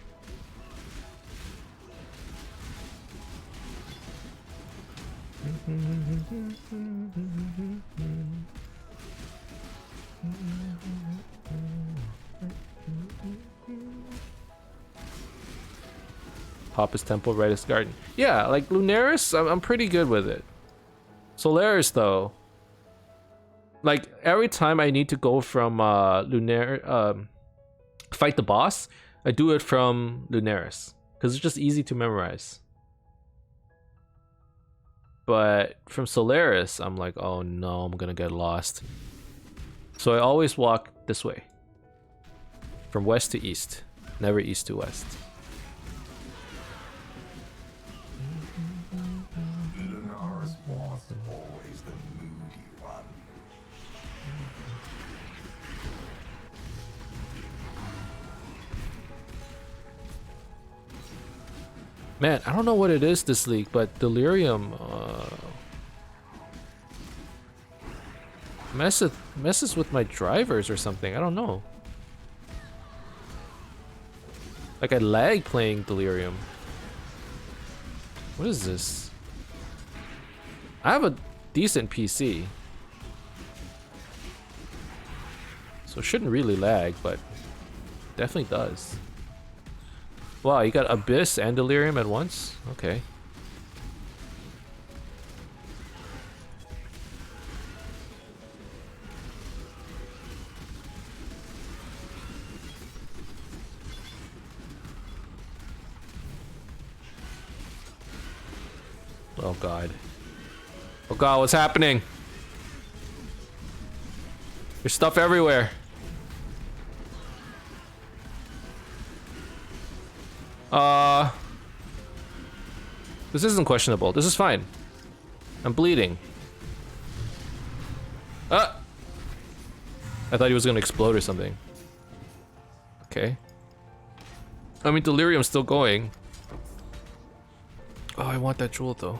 Papa's Temple, Redis Garden. Yeah, like Lunaris, I'm pretty good with it. Solaris though, like every time I need to go from fight the boss, I do it from Lunaris because it's just easy to memorize. But from Solaris, I'm like, oh no, I'm gonna get lost. So I always walk this way, from west to east, never east to west. Lunaris was always the moody one. Man, I don't know what it is this league, but Delirium messes with my drivers or something. I don't know. Like I lag playing Delirium. What is this? I have a decent PC, so it shouldn't really lag, but definitely does. Wow, you got Abyss and Delirium at once? Okay. Oh god. Oh god, what's happening? There's stuff everywhere. This isn't questionable. This is fine. I'm bleeding. Ah! I thought he was gonna explode or something. Okay. I mean, Delirium's still going. Oh, I want that jewel though.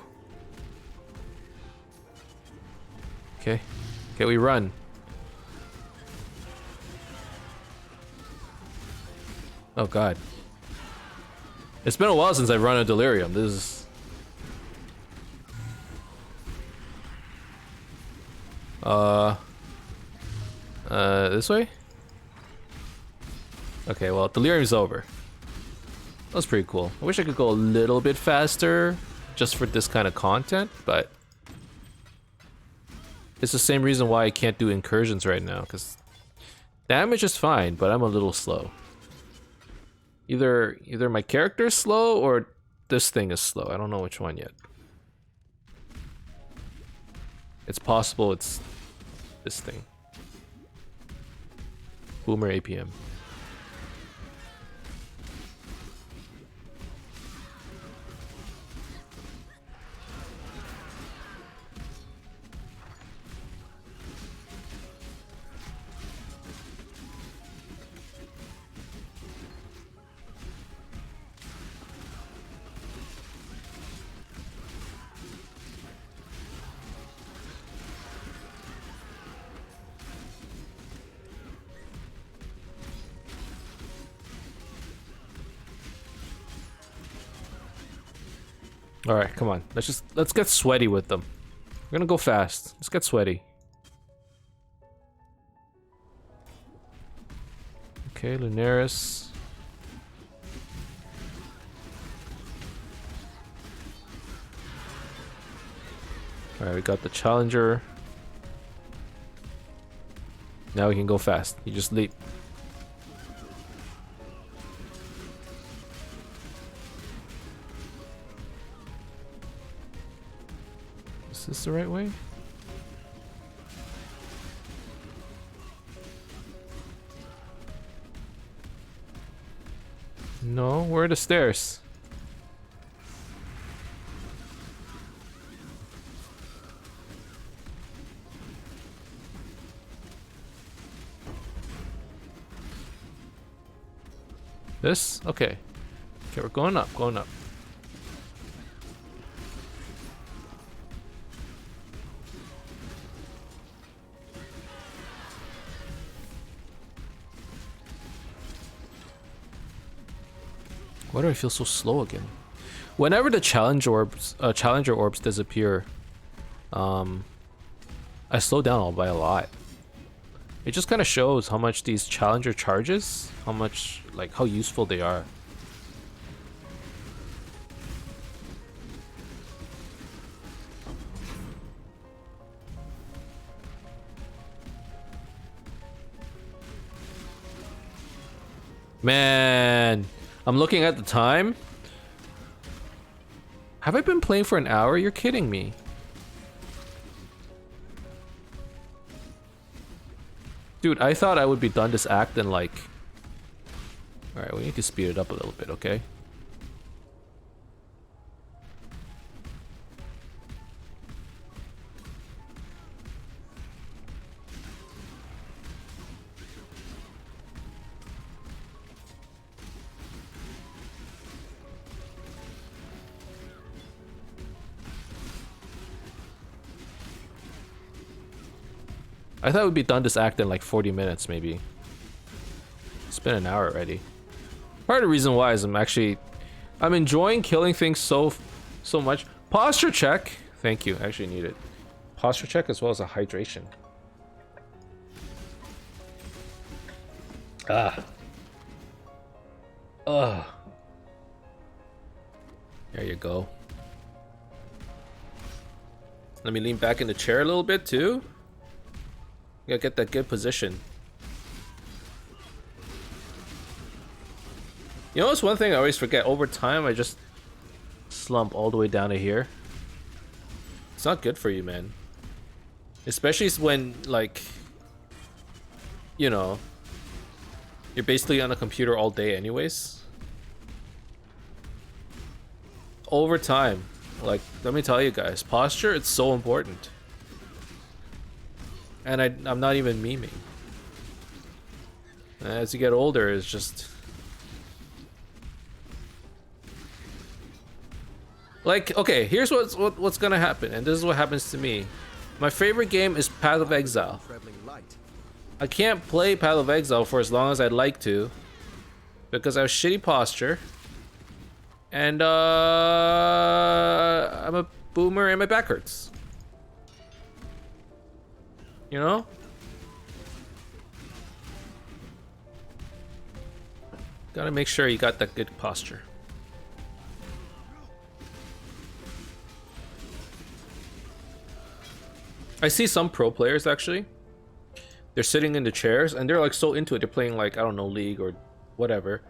Okay. Okay, we run. Oh god. It's been a while since I've run a Delirium. This is... this way? Okay, well, Delirium's over. That was pretty cool. I wish I could go a little bit faster just for this kind of content, but it's the same reason why I can't do incursions right now, because damage is fine, but I'm a little slow. Either my character is slow or this thing is slow. I don't know which one yet. It's possible it's this thing. Boomer APM. All right, come on. Let's get sweaty with them. We're gonna go fast. Let's get sweaty. Okay, Lunaris. All right, we got the Challenger. Now we can go fast. You just leap. Is this the right way? No, where are the stairs? This? Okay. Okay, we're going up, going up. Why do I feel so slow again? Whenever the challenger orbs disappear, I slow down by a lot. It just kind of shows how much these challenger charges, how much, like, how useful they are. Man, I'm looking at the time. Have I been playing for an hour? You're kidding me. Dude, I thought I would be done this act in like... Alright, we need to speed it up a little bit, okay? I thought we'd be done this act in like 40 minutes, maybe. It's been an hour already. Part of the reason why is I'm enjoying killing things so much. Posture check. Thank you. I actually need it. Posture check as well as a hydration. Ah. Ugh. There you go. Let me lean back in the chair a little bit too. Gotta get that good position. You know what's one thing I always forget? Over time, I just slump all the way down to here. It's not good for you, man. Especially when, like, you know, you're basically on a computer all day anyways. Over time, like, let me tell you guys, posture, it's so important. And I'm not even memeing. As you get older, it's just... Like, okay, here's what's gonna happen, and this is what happens to me. My favorite game is Path of Exile. I can't play Path of Exile for as long as I'd like to, because I have shitty posture. And, I'm a boomer and my back hurts. You know? Gotta make sure you got that good posture. I see some pro players actually. They're sitting in the chairs and they're like so into it. They're playing like, I don't know, League or whatever.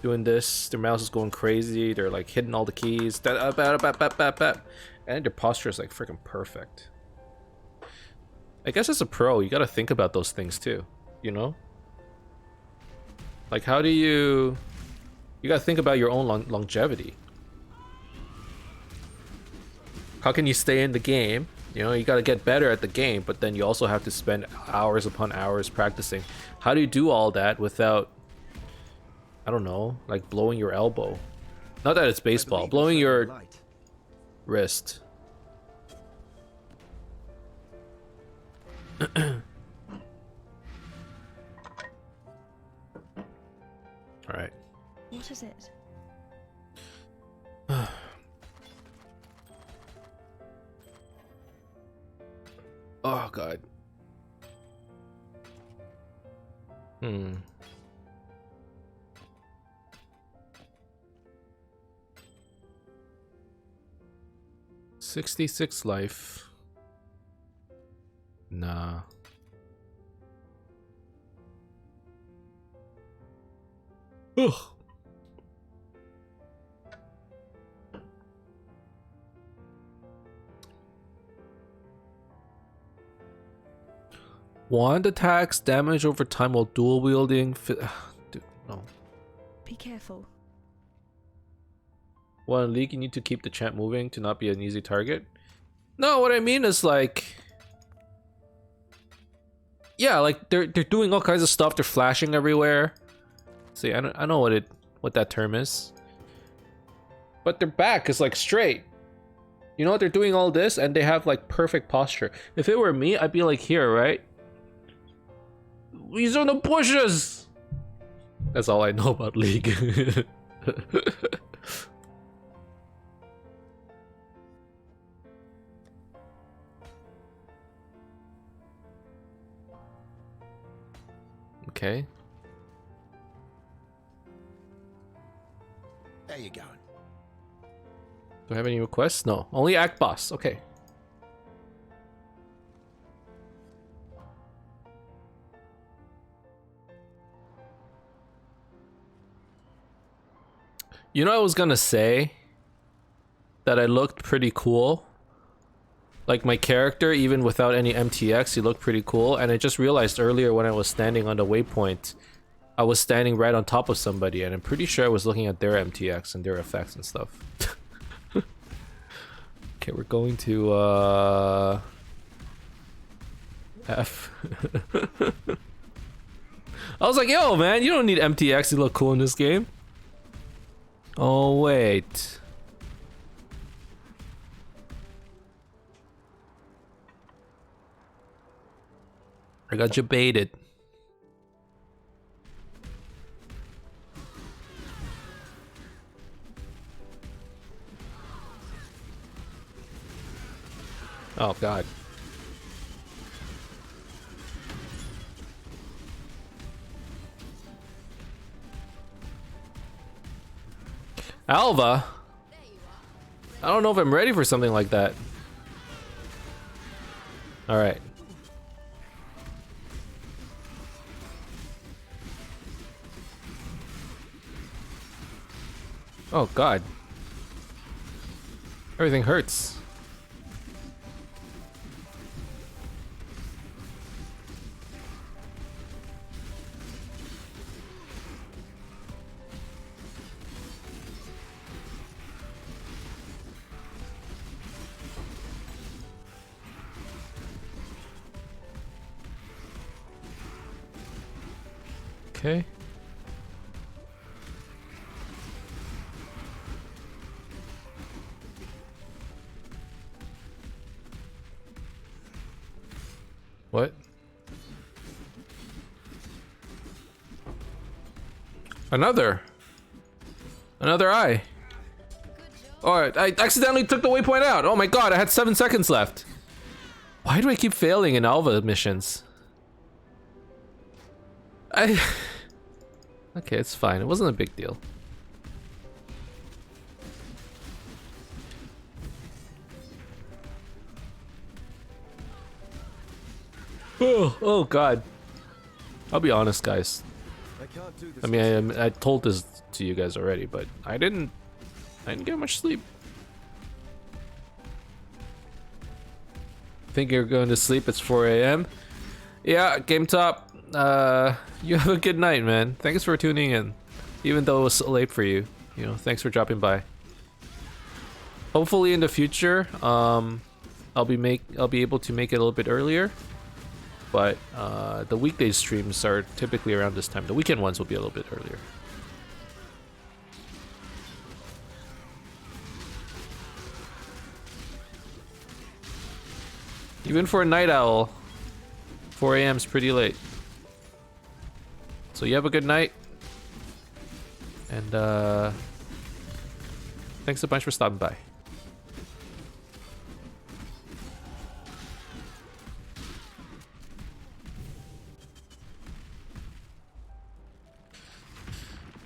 doing this, their mouse is going crazy, they're like hitting all the keys, and their posture is like freaking perfect. I guess as a pro, you gotta think about those things too, you know? Like, how do you gotta think about your own longevity. How can you stay in the game? You know, you gotta get better at the game, but then you also have to spend hours upon hours practicing. How do you do all that without, I don't know, like blowing your elbow? Not that it's baseball, blowing your wrist. Alright. What is it? Oh god. Hmm. $66 life. Nah. Ugh. Wand attacks damage over time while dual wielding. Dude, no. Be careful. While in League, you need to keep the champ moving to not be an easy target. No, what I mean is like, yeah, like they're doing all kinds of stuff. They're flashing everywhere. See, I know what that term is. But their back is like straight. You know what? They're doing all this and they have like perfect posture. If it were me, I'd be like here, right? He's on the bushes. That's all I know about League. Okay. There you go. Do I have any requests? No. Only act boss. Okay. You know, I was gonna say that I looked pretty cool. Like my character, even without any MTX, he looked pretty cool. And I just realized earlier when I was standing on the waypoint, I was standing right on top of somebody, and I'm pretty sure I was looking at their MTX and their effects and stuff. Okay, we're going to F. I was like, yo, man, you don't need MTX to look cool in this game. Oh, wait. I got you baited. Oh, God. Alva? I don't know if I'm ready for something like that. Alright. Oh, God. Everything hurts. Okay. What? Another eye. Alright, I accidentally took the waypoint out. Oh my god, I had 7 seconds left. Why do I keep failing in Alva missions? Okay, it's fine. It wasn't a big deal. Oh god. I'll be honest, guys. I can't do this. I mean, I told this to you guys already, but I didn't get much sleep. Think you're going to sleep? It's 4 a.m. Yeah, Game Top. You have a good night, man. Thanks for tuning in, even though it was so late for you. You know, thanks for dropping by. Hopefully in the future, I'll be able to make it a little bit earlier. But the weekday streams are typically around this time. The weekend ones will be a little bit earlier. Even for a night owl, 4 a.m. is pretty late. So you have a good night. And thanks a bunch for stopping by.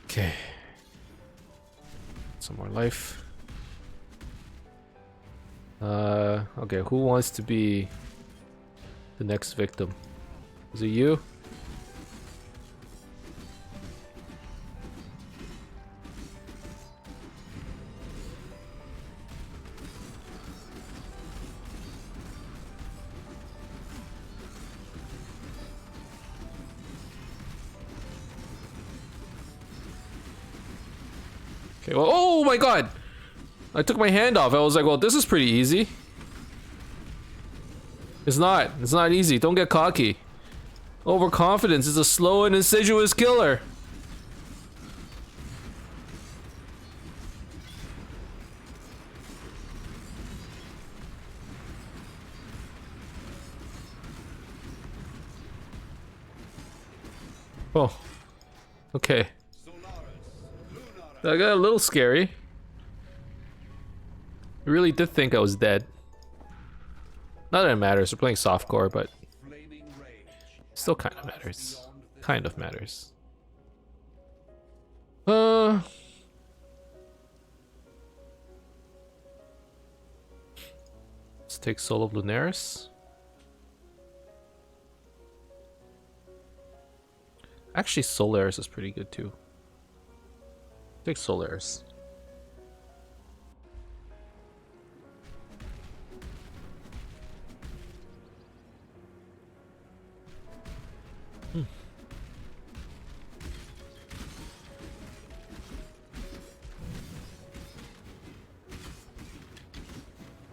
Okay. Some more life. Okay, who wants to be the next victim? Is it you? Okay, well, oh my god! I took my hand off. I was like, well, this is pretty easy. It's not easy. Don't get cocky. Overconfidence is a slow and insidious killer. Oh. Okay. That got a little scary. I really did think I was dead. Not that it matters, we're playing softcore, but still kind of matters. Kind of matters. Let's take Soul of Lunaris. Actually, Solaris is pretty good too. Take Solaris.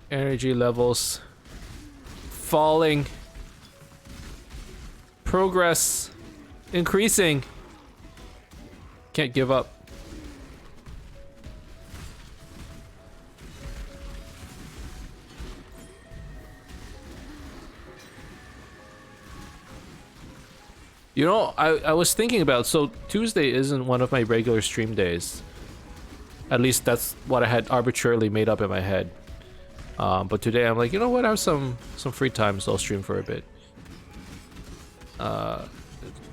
Energy levels falling. Progress increasing. Can't give up. You know, I was thinking about, so Tuesday isn't one of my regular stream days. At least that's what I had arbitrarily made up in my head. But today I'm like, you know what, I have some free time, so I'll stream for a bit.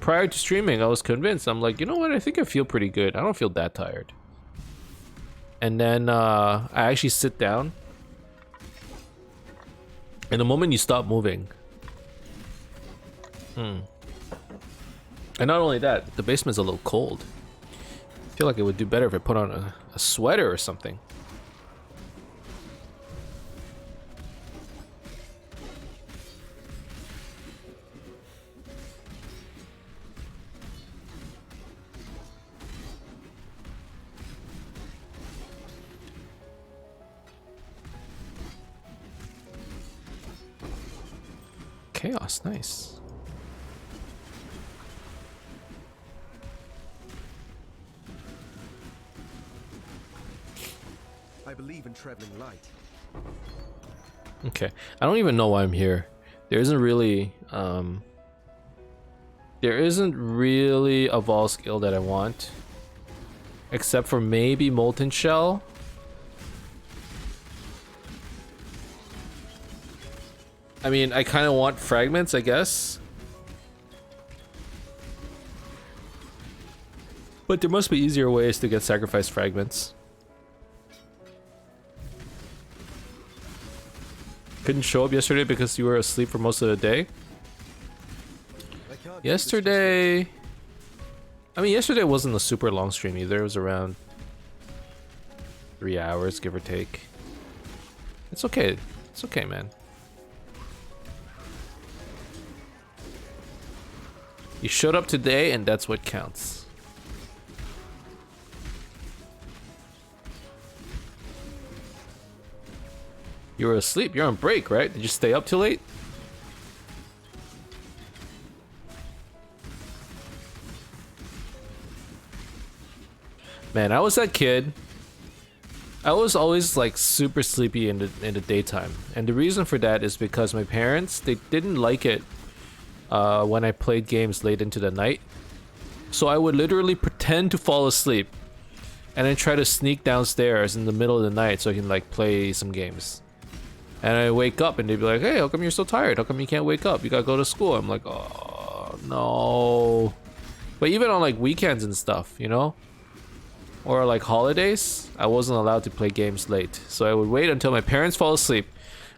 Prior to streaming, I was convinced. I'm like, you know what, I think I feel pretty good. I don't feel that tired. And then I actually sit down. And the moment you stop moving. And not only that, the basement's a little cold. I feel like it would do better if I put on a sweater or something. Chaos, nice. I believe in traveling light. Okay, I don't even know why I'm here. There isn't really a Vol skill that I want, except for maybe Molten Shell. I mean, I kind of want fragments, I guess. But there must be easier ways to get sacrificed fragments. Couldn't show up yesterday because you were asleep for most of the day? Yesterday... I mean, yesterday wasn't a super long stream either. It was around 3 hours, give or take. It's okay. It's okay, man. You showed up today, and that's what counts. You were asleep. You're on break, right? Did you stay up till late? Man, I was that kid. I was always like super sleepy in the daytime, and the reason for that is because my parents, they didn't like it when I played games late into the night. So I would literally pretend to fall asleep and then try to sneak downstairs in the middle of the night so I can like play some games. And I wake up and they'd be like, "Hey, how come you're so tired? How come you can't wake up? You gotta go to school." I'm like, "Oh no." But even on like weekends and stuff, you know, or like holidays, I wasn't allowed to play games late. So I would wait until my parents fall asleep.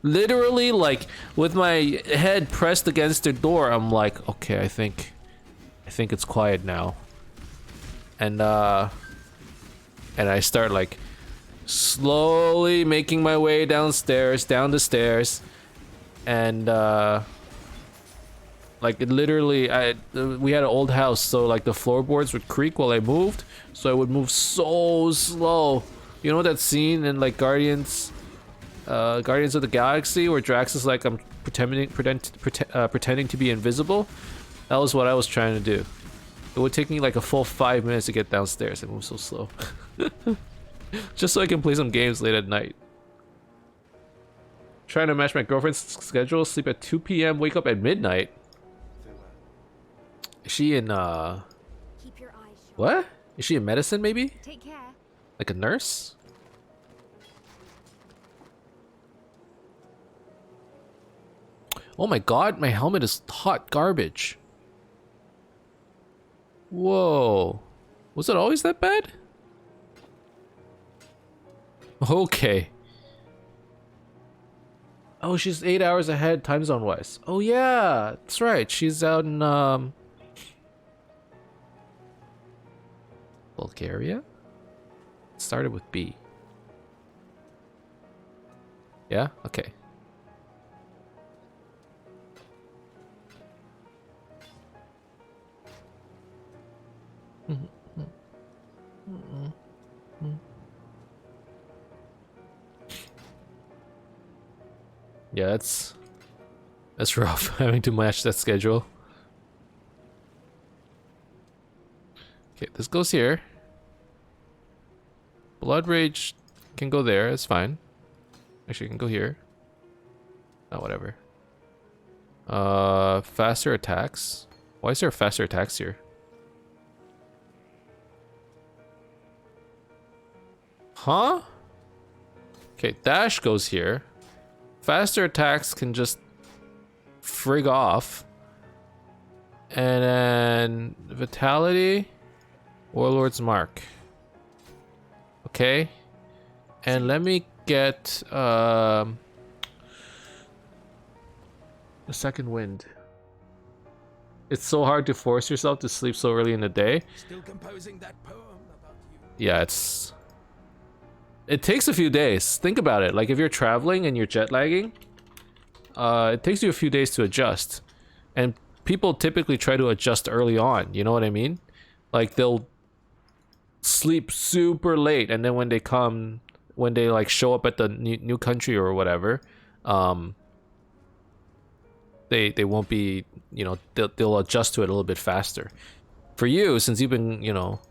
Literally, like with my head pressed against their door, I'm like, "Okay, I think it's quiet now." And I start like slowly making my way down the stairs, and like it literally, we had an old house, so like the floorboards would creak while I moved, so I would move so slow. You know that scene in like Guardians of the Galaxy where Drax is like, "I'm pretending to be invisible"? That was what I was trying to do. It would take me like a full 5 minutes to get downstairs. I move so slow. Just so I can play some games late at night. Trying to match my girlfriend's schedule, sleep at 2 p.m, wake up at midnight. Is she in Keep your eyes shut. what? Is she in medicine maybe? Take care. Like a nurse? Oh my god, my helmet is hot garbage. Whoa. Was it always that bad? Okay. Oh, she's 8 hours ahead time zone wise. Oh yeah, that's right. She's out in Bulgaria? It started with B. Yeah? Okay. Yeah, that's rough having to match that schedule. Okay, this goes here. Blood Rage can go there, it's fine. Actually, it can go here. Oh, whatever. Faster attacks. Why is there faster attacks here? Huh? Okay, dash goes here. Faster attacks can just frig off. And then Vitality, Warlord's Mark. Okay. And let me get the Second Wind. It's so hard to force yourself to sleep so early in the day. Still composing that poem about you. Yeah, it takes a few days. Think about it. Like if you're traveling and you're jet lagging, it takes you a few days to adjust. And people typically try to adjust early on, you know what I mean? Like they'll sleep super late, and then when they like show up at the new country or whatever, they won't be, you know, they'll adjust to it a little bit faster. For you, since you've been, you know,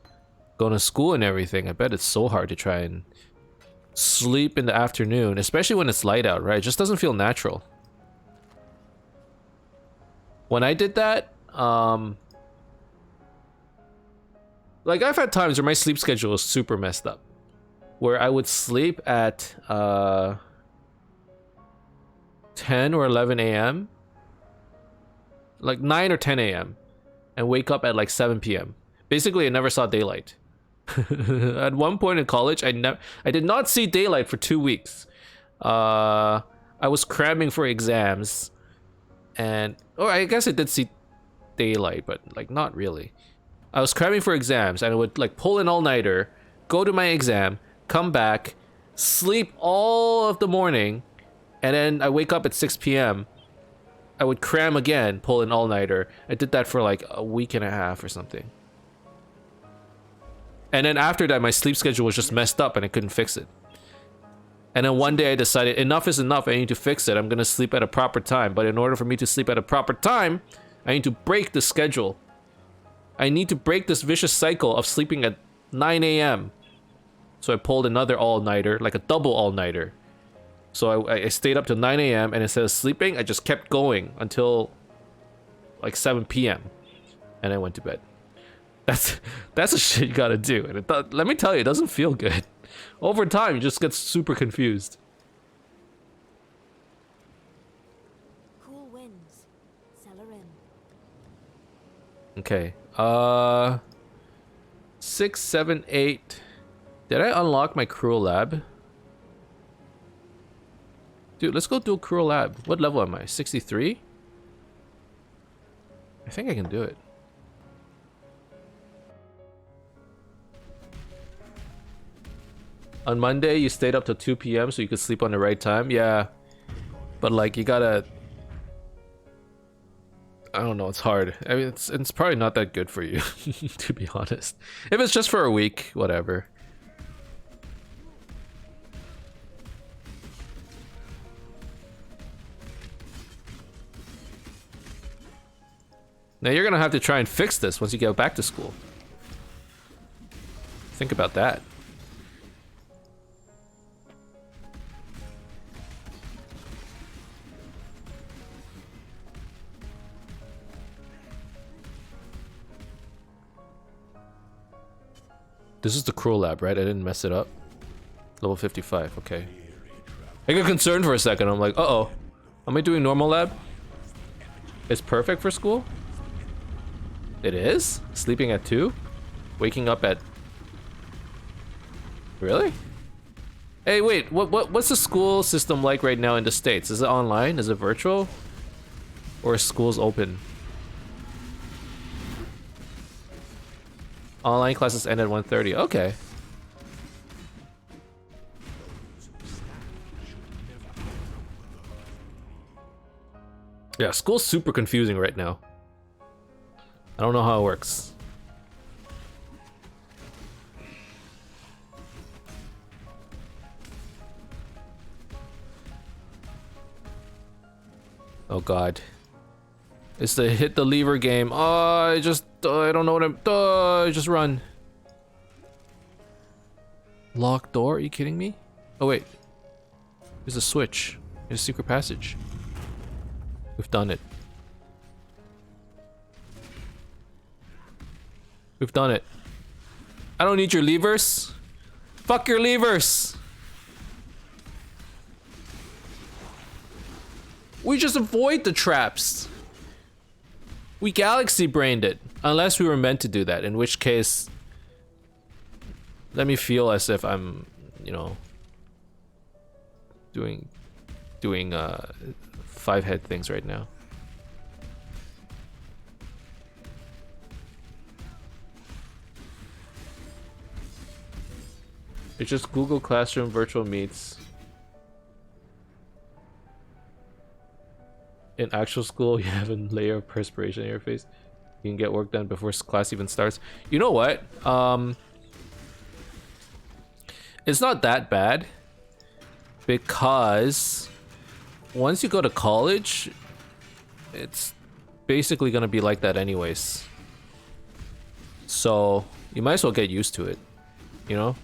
going to school and everything, I bet it's so hard to try and sleep in the afternoon, especially when it's light out, right? It just doesn't feel natural. When I did that, like I've had times where my sleep schedule was super messed up, where I would sleep at 10 or 11 a.m, like 9 or 10 a.m, and wake up at like 7 p.m. Basically, I never saw daylight. At one point in college, I did not see daylight for 2 weeks. I was cramming for exams, and I guess I did see daylight, but like not really. I was cramming for exams, and I would like pull an all-nighter, go to my exam, come back, sleep all of the morning, and then I wake up at 6 p.m. I would cram again, pull an all-nighter. I did that for like a week and a half or something. And then after that, my sleep schedule was just messed up and I couldn't fix it. And then one day I decided enough is enough, I need to fix it. I'm gonna sleep at a proper time. But in order for me to sleep at a proper time, I need to break the schedule. I need to break this vicious cycle of sleeping at 9 a.m. So I pulled another all-nighter, like a double all-nighter. So I stayed up till 9 a.m. and instead of sleeping, I just kept going until like 7 p.m. And I went to bed. That's the shit you gotta do. And let me tell you, it doesn't feel good. Over time, you just get super confused. Cool winds. Cellar in. Okay. 6, 7, 8. Did I unlock my Cruel Lab? Dude, let's go do a Cruel Lab. What level am I? 63? I think I can do it. On Monday, you stayed up till 2 p.m. so you could sleep on the right time? Yeah. But like, you gotta... I don't know, it's hard. I mean, it's probably not that good for you, to be honest. If it's just for a week, whatever. Now you're gonna have to try and fix this once you get back to school. Think about that. This is the Cruel Lab, right? I didn't mess it up. Level 55, okay. I got concerned for a second. I'm like, uh-oh. Am I doing normal lab? It's perfect for school? It is? Sleeping at 2? Waking up at... Really? Hey, wait, what's the school system like right now in the States? Is it online? Is it virtual? Or is schools open? Online classes end at 1:30. Okay. Yeah, school's super confusing right now. I don't know how it works. Oh god. It's the hit the lever game. Oh, I don't know what I'm... just run. Locked door? Are you kidding me? Oh wait. There's a switch. There's a secret passage. We've done it. We've done it. I don't need your levers. Fuck your levers. We just avoid the traps. We galaxy brained it. Unless we were meant to do that, in which case... Let me feel as if I'm, you know... Doing 5-head things right now. It's just Google Classroom virtual meets. In actual school, you have a layer of perspiration in your face. You can get work done before class even starts. You know what? It's not that bad. Because once you go to college, it's basically gonna be like that anyways. So you might as well get used to it, you know?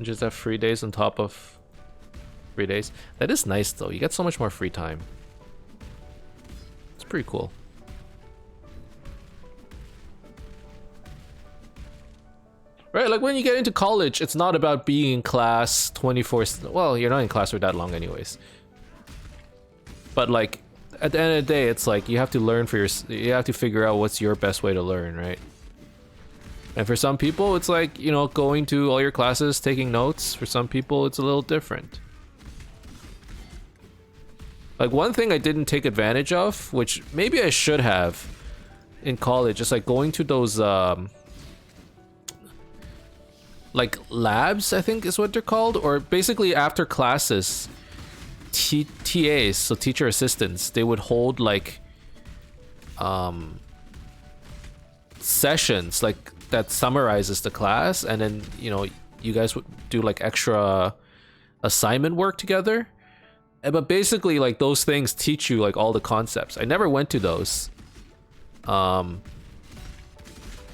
Just have free days on top of free days. That is nice though. You get so much more free time. It's pretty cool. Right, like when you get into college, it's not about being in class 24. Well, you're not in class for that long anyways. But like at the end of the day, it's like you have to learn for you have to figure out what's your best way to learn, right? And for some people, it's like, you know, going to all your classes, taking notes. For some people, it's a little different. Like one thing I didn't take advantage of, which maybe I should have in college, is like going to those like labs, I think is what they're called, or basically after classes, TAs, so teacher assistants, they would hold like sessions like that summarizes the class, and then you know you guys would do like extra assignment work together. But basically like those things teach you like all the concepts. I never went to those, but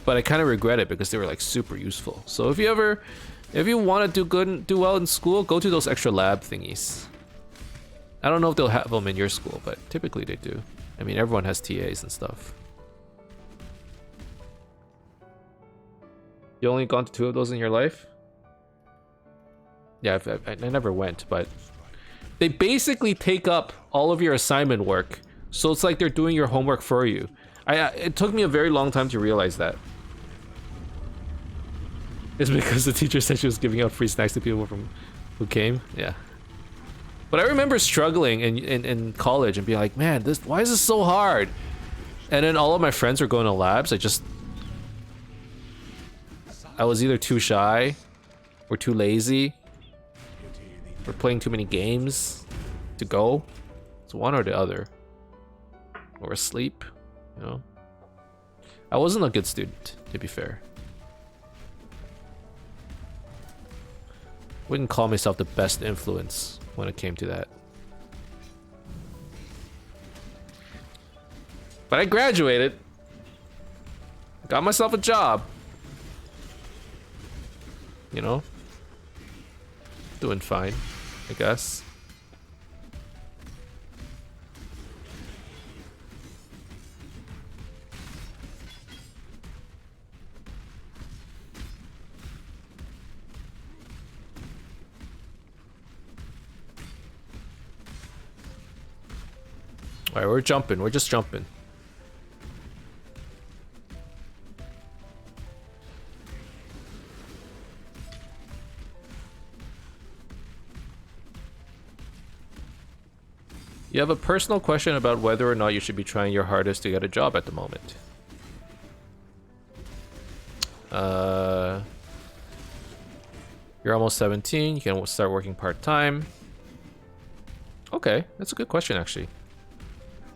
I kind of regret it because they were like super useful. So if you want to do well in school, go to those extra lab thingies. I don't know if they'll have them in your school, but typically they do. I mean, everyone has TAs and stuff. You only gone to 2 of those in your life? Yeah, I never went, but they basically take up all of your assignment work. So it's like they're doing your homework for you. It took me a very long time to realize that. It's because the teacher said she was giving out free snacks to people who came. Yeah. But I remember struggling in college and being like, man, why is this so hard? And then all of my friends were going to labs. I was either too shy or too lazy or playing too many games to go. It's one or the other. Or asleep, you know. I wasn't a good student, to be fair. Wouldn't call myself the best influence when it came to that. But I graduated. Got myself a job. You know? Doing fine, I guess. Alright, we're jumping. We're just jumping. You have a personal question about whether or not you should be trying your hardest to get a job at the moment. You're almost 17. You can start working part-time. Okay, that's a good question, actually.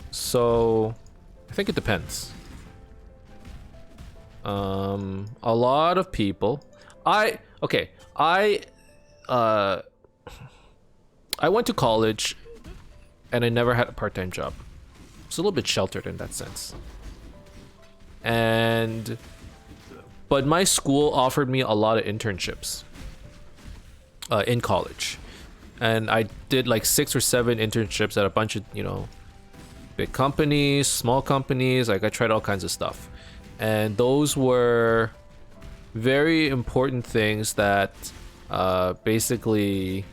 So, I think it depends. A lot of people... I went to college and I never had a part-time job. It's a little bit sheltered in that sense. But my school offered me a lot of internships in college. And I did like 6 or 7 internships at a bunch of, you know, big companies, small companies. Like I tried all kinds of stuff. And those were very important things that basically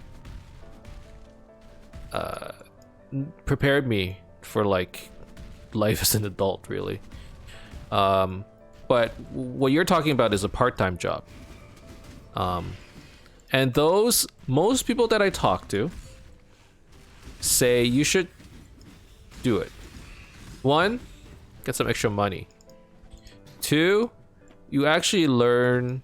prepared me for like life as an adult, really. But what you're talking about is a part-time job. And most people that I talk to say you should do it. 1, get some extra money. 2, you actually learn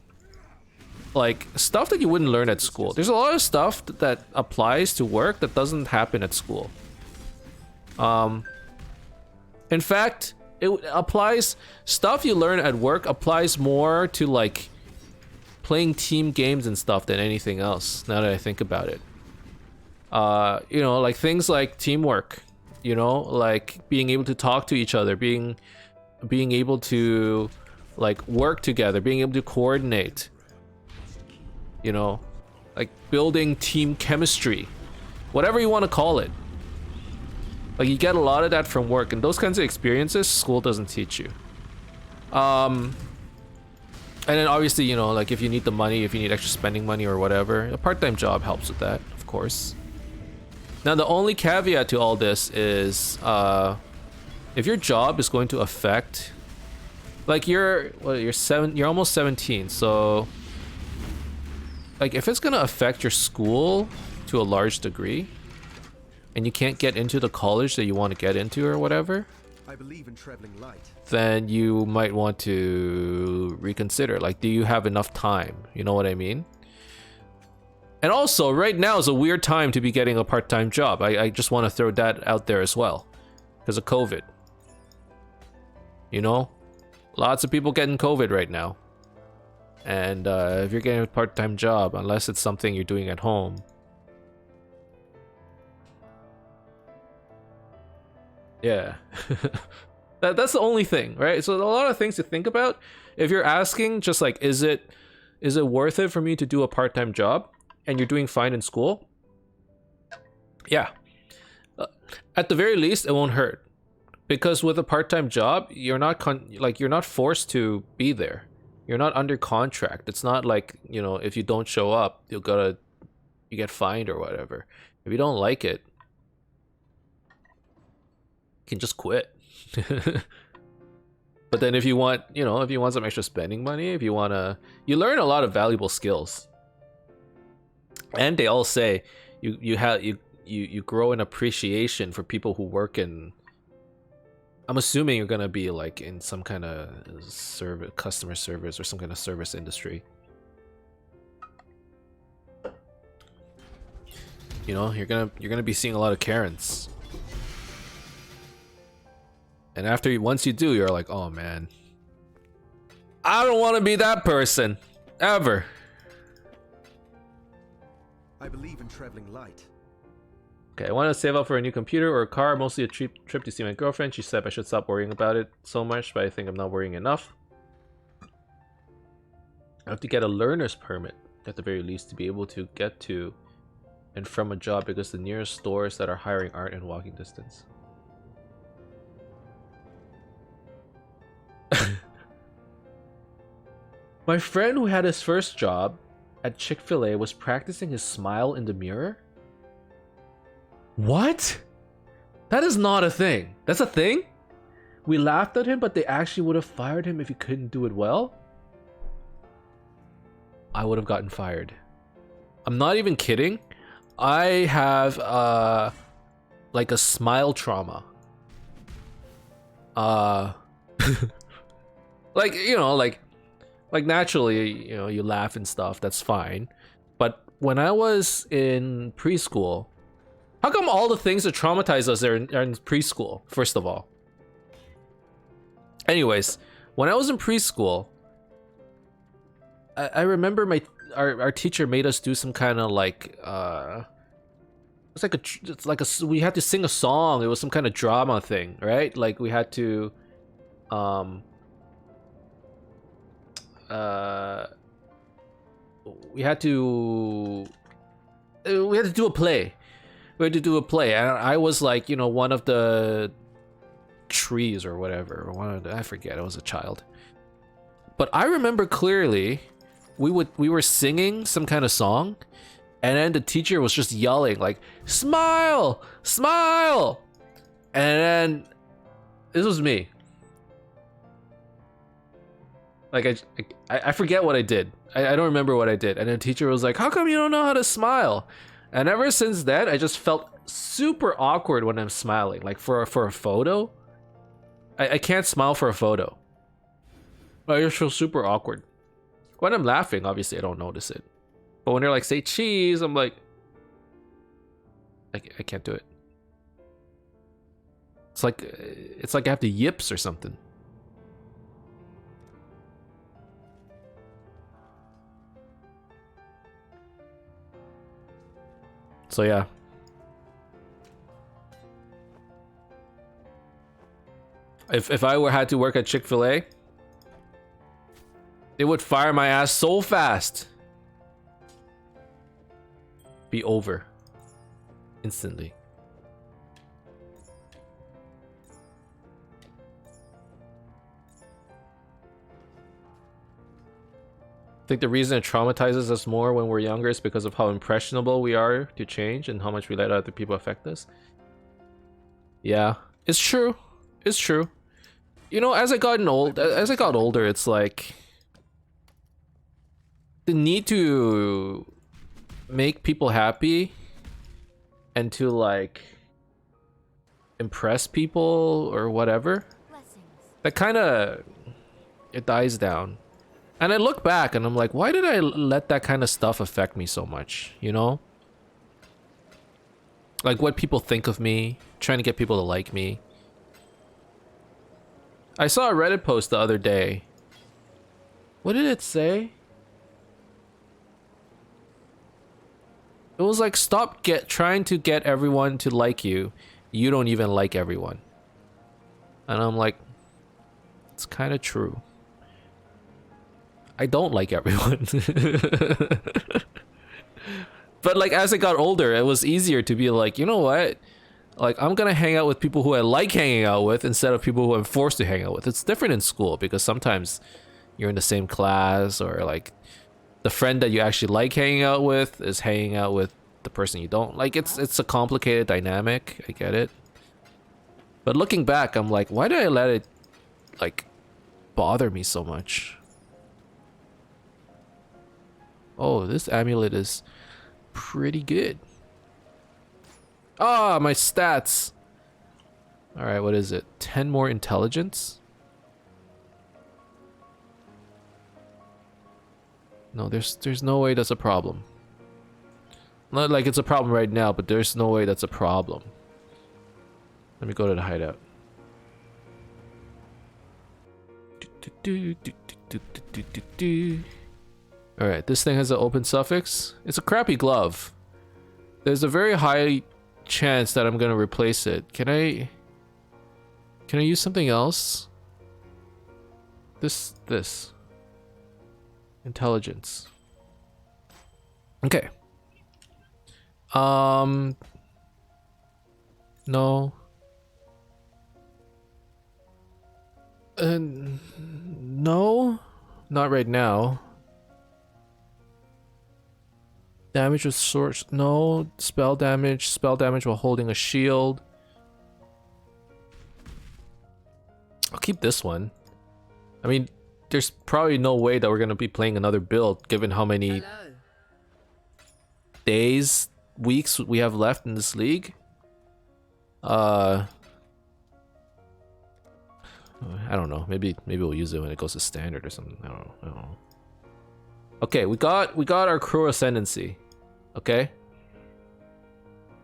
like stuff that you wouldn't learn at school. There's a lot of stuff that applies to work that doesn't happen at school. In fact, it applies, stuff you learn at work applies more to like playing team games and stuff than anything else, now that I think about it. You know, like things like teamwork, you know, like being able to talk to each other, being able to like work together, being able to coordinate, you know, like building team chemistry, whatever you want to call it. Like you get a lot of that from work, and those kinds of experiences school doesn't teach you. And then obviously, you know, like if you need the money, if you need extra spending money or whatever, a part-time job helps with that, of course. Now the only caveat to all this is if your job is going to affect, like you're almost 17, so like if it's gonna affect your school to a large degree, and you can't get into the college that you want to get into or whatever, I believe in traveling light. then you might want to reconsider. Like, do you have enough time? You know what I mean? And also, right now is a weird time to be getting a part-time job. I just want to throw that out there as well, because of COVID. You know? Lots of people getting COVID right now. And if you're getting a part-time job, unless it's something you're doing at home, yeah. That's the only thing, right? So a lot of things to think about. If you're asking just like, is it worth it for me to do a part-time job and you're doing fine in school? Yeah. At the very least, it won't hurt. Because with a part-time job, you're not you're not forced to be there. You're not under contract. It's not like, you know, if you don't show up, you get fined or whatever. If you don't like it, you can just quit. But then if you want, you know, if you want some extra spending money, if you want to, you learn a lot of valuable skills. And they all say you grow an appreciation for people who work in, I'm assuming you're gonna be like in some kind of customer service or some kind of service industry. You know, you're gonna be seeing a lot of Karens. And once you do, you're like, oh man, I don't want to be that person ever. I believe in traveling light. Okay, I want to save up for a new computer or a car, mostly a trip to see my girlfriend. She said I should stop worrying about it so much, but I think I'm not worrying enough. I have to get a learner's permit at the very least to be able to get to and from a job, because the nearest stores that are hiring aren't in walking distance. My friend who had his first job at Chick-fil-A was practicing his smile in the mirror. What? That is not a thing. That's a thing? We laughed at him, but they actually would have fired him if he couldn't do it well? I would have gotten fired. I'm not even kidding. I have like a smile trauma. Like, you know, like naturally, you know, you laugh and stuff, that's fine. But when I was in preschool, how come all the things that traumatize us are in preschool, first of all? Anyways, when I was in preschool, I remember our teacher made us do some kind of like we had to sing a song. It was some kind of drama thing, right? Like we had to we had to do a play. We had to do a play, and I was like, you know, one of the trees or whatever. I forget. I was a child, but I remember clearly we were singing some kind of song, and then the teacher was just yelling like, "Smile, smile," and then this was me. Like I forget what I did. I don't remember what I did, and the teacher was like, "How come you don't know how to smile?" And ever since then, I just felt super awkward when I'm smiling. Like for a photo, I can't smile for a photo. I just feel super awkward. When I'm laughing, obviously I don't notice it. But when they're like, say cheese, I'm like, I can't do it. It's like I have the yips or something. So yeah. If I had to work at Chick-fil-A, they would fire my ass so fast. Be over. Instantly. I think the reason it traumatizes us more when we're younger is because of how impressionable we are to change and how much we let other people affect us. Yeah, it's true. It's true. You know, as I got older, it's like the need to make people happy and to like impress people or whatever, that kind of, it dies down. And I look back and I'm like, why did I let that kind of stuff affect me so much, you know? Like what people think of me, trying to get people to like me. I saw a Reddit post the other day. What did it say? It was like, stop trying to get everyone to like you. You don't even like everyone. And I'm like, it's kind of true. I don't like everyone. But like as I got older, it was easier to be like, you know what? Like I'm gonna hang out with people who I like hanging out with instead of people who I'm forced to hang out with. It's different in school because sometimes you're in the same class, or like the friend that you actually like hanging out with is hanging out with the person you don't like. It's a complicated dynamic. I get it. But looking back, I'm like, why did I let it like bother me so much? Oh, this amulet is pretty good. Ah, my stats. All right, what is it? 10 more intelligence? No, there's no way that's a problem. Not like it's a problem right now, but there's no way that's a problem. Let me go to the hideout. Alright, this thing has an open suffix. It's a crappy glove. There's a very high chance that I'm gonna replace it. Can I use something else? This. Intelligence. Okay. No. No. Not right now. Damage with source. No. Spell damage. Spell damage while holding a shield. I'll keep this one. I mean, there's probably no way that we're gonna be playing another build given how many days, weeks we have left in this league. I don't know. Maybe we'll use it when it goes to standard or something. I don't know. Okay, we got our crew ascendancy. Okay.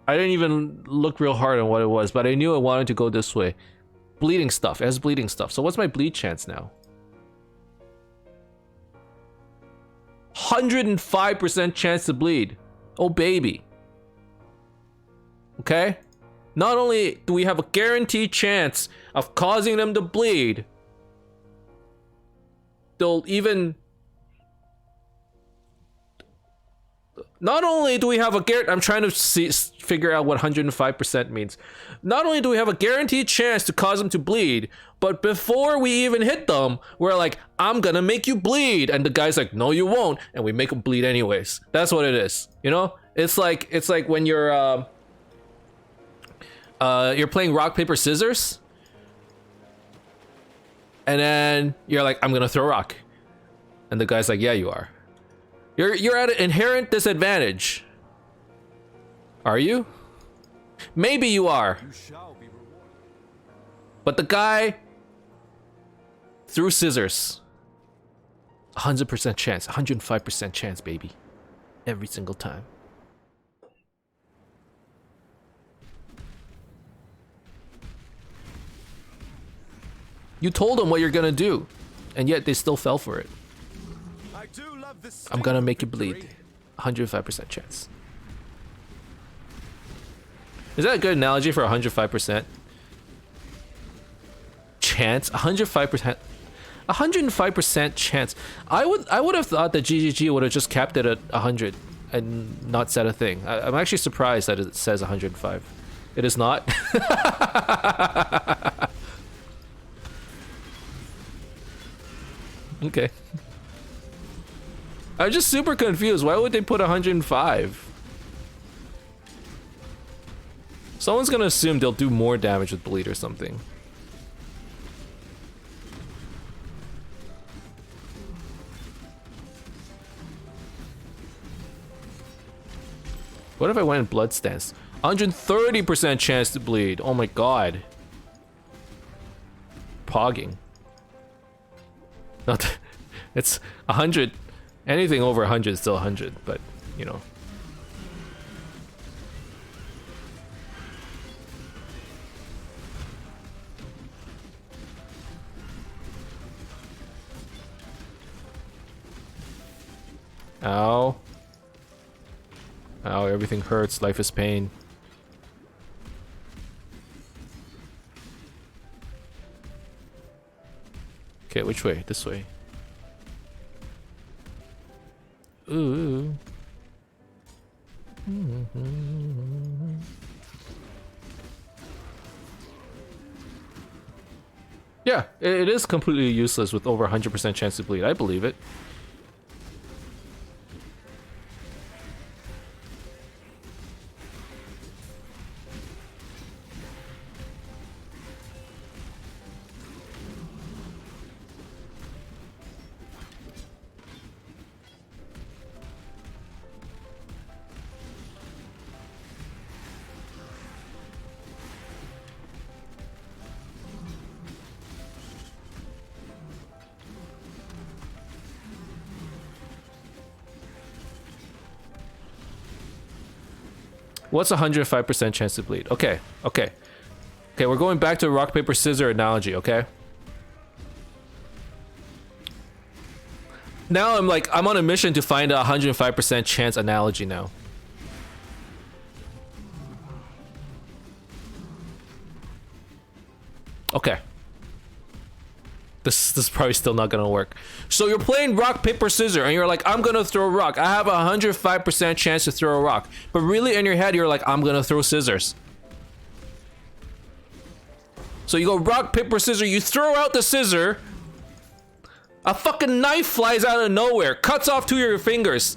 I didn't even look real hard on what it was, but I knew I wanted to go this way. Bleeding stuff. It has bleeding stuff. So what's my bleed chance now? 105% chance to bleed. Oh baby. Okay? Not only do we have a guaranteed chance of causing them to bleed, they'll even... Not only do we have a I'm trying to figure out what 105% means. Not only do we have a guaranteed chance to cause them to bleed, but before we even hit them, we're like, I'm gonna make you bleed. And the guy's like, no, you won't. And we make them bleed anyways. That's what it is. You know? It's like when you're playing rock, paper, scissors. And then you're like, I'm gonna throw a rock. And the guy's like, yeah, you are. You're at an inherent disadvantage. Are you? Maybe you are. You shall be rewarded. But the guy threw scissors. 100% chance, 105% chance, baby. Every single time. You told them what you're gonna do, and yet they still fell for it. I do love this. I'm gonna make you bleed. 105% chance. Is that a good analogy for 105%? Chance? 105%. 105% chance. I would have thought that GGG would have just capped it at 100 and not said a thing. I'm actually surprised that it says 105. It is not. Okay. I'm just super confused. Why would they put 105? Someone's gonna assume they'll do more damage with bleed or something. What if I went in blood stance? 130% chance to bleed. Oh my god. Pogging. Not. It's 100. Anything over 100 is still 100, but you know. Ow. Ow, everything hurts. Life is pain. Okay, which way? This way. Ooh. Yeah, it is completely useless with over 100% chance to bleed. I believe it. What's 105% chance to bleed? Okay, okay. Okay, we're going back to rock, paper, scissors analogy, okay? Now I'm on a mission to find a 105% chance analogy now. Okay. This is probably still not gonna work. So you're playing rock, paper, scissors, and you're like, I'm gonna throw a rock. I have a 105% chance to throw a rock. But really in your head, you're like, I'm gonna throw scissors. So you go rock, paper, scissors, you throw out the scissor. A fucking knife flies out of nowhere, cuts off 2 of your fingers.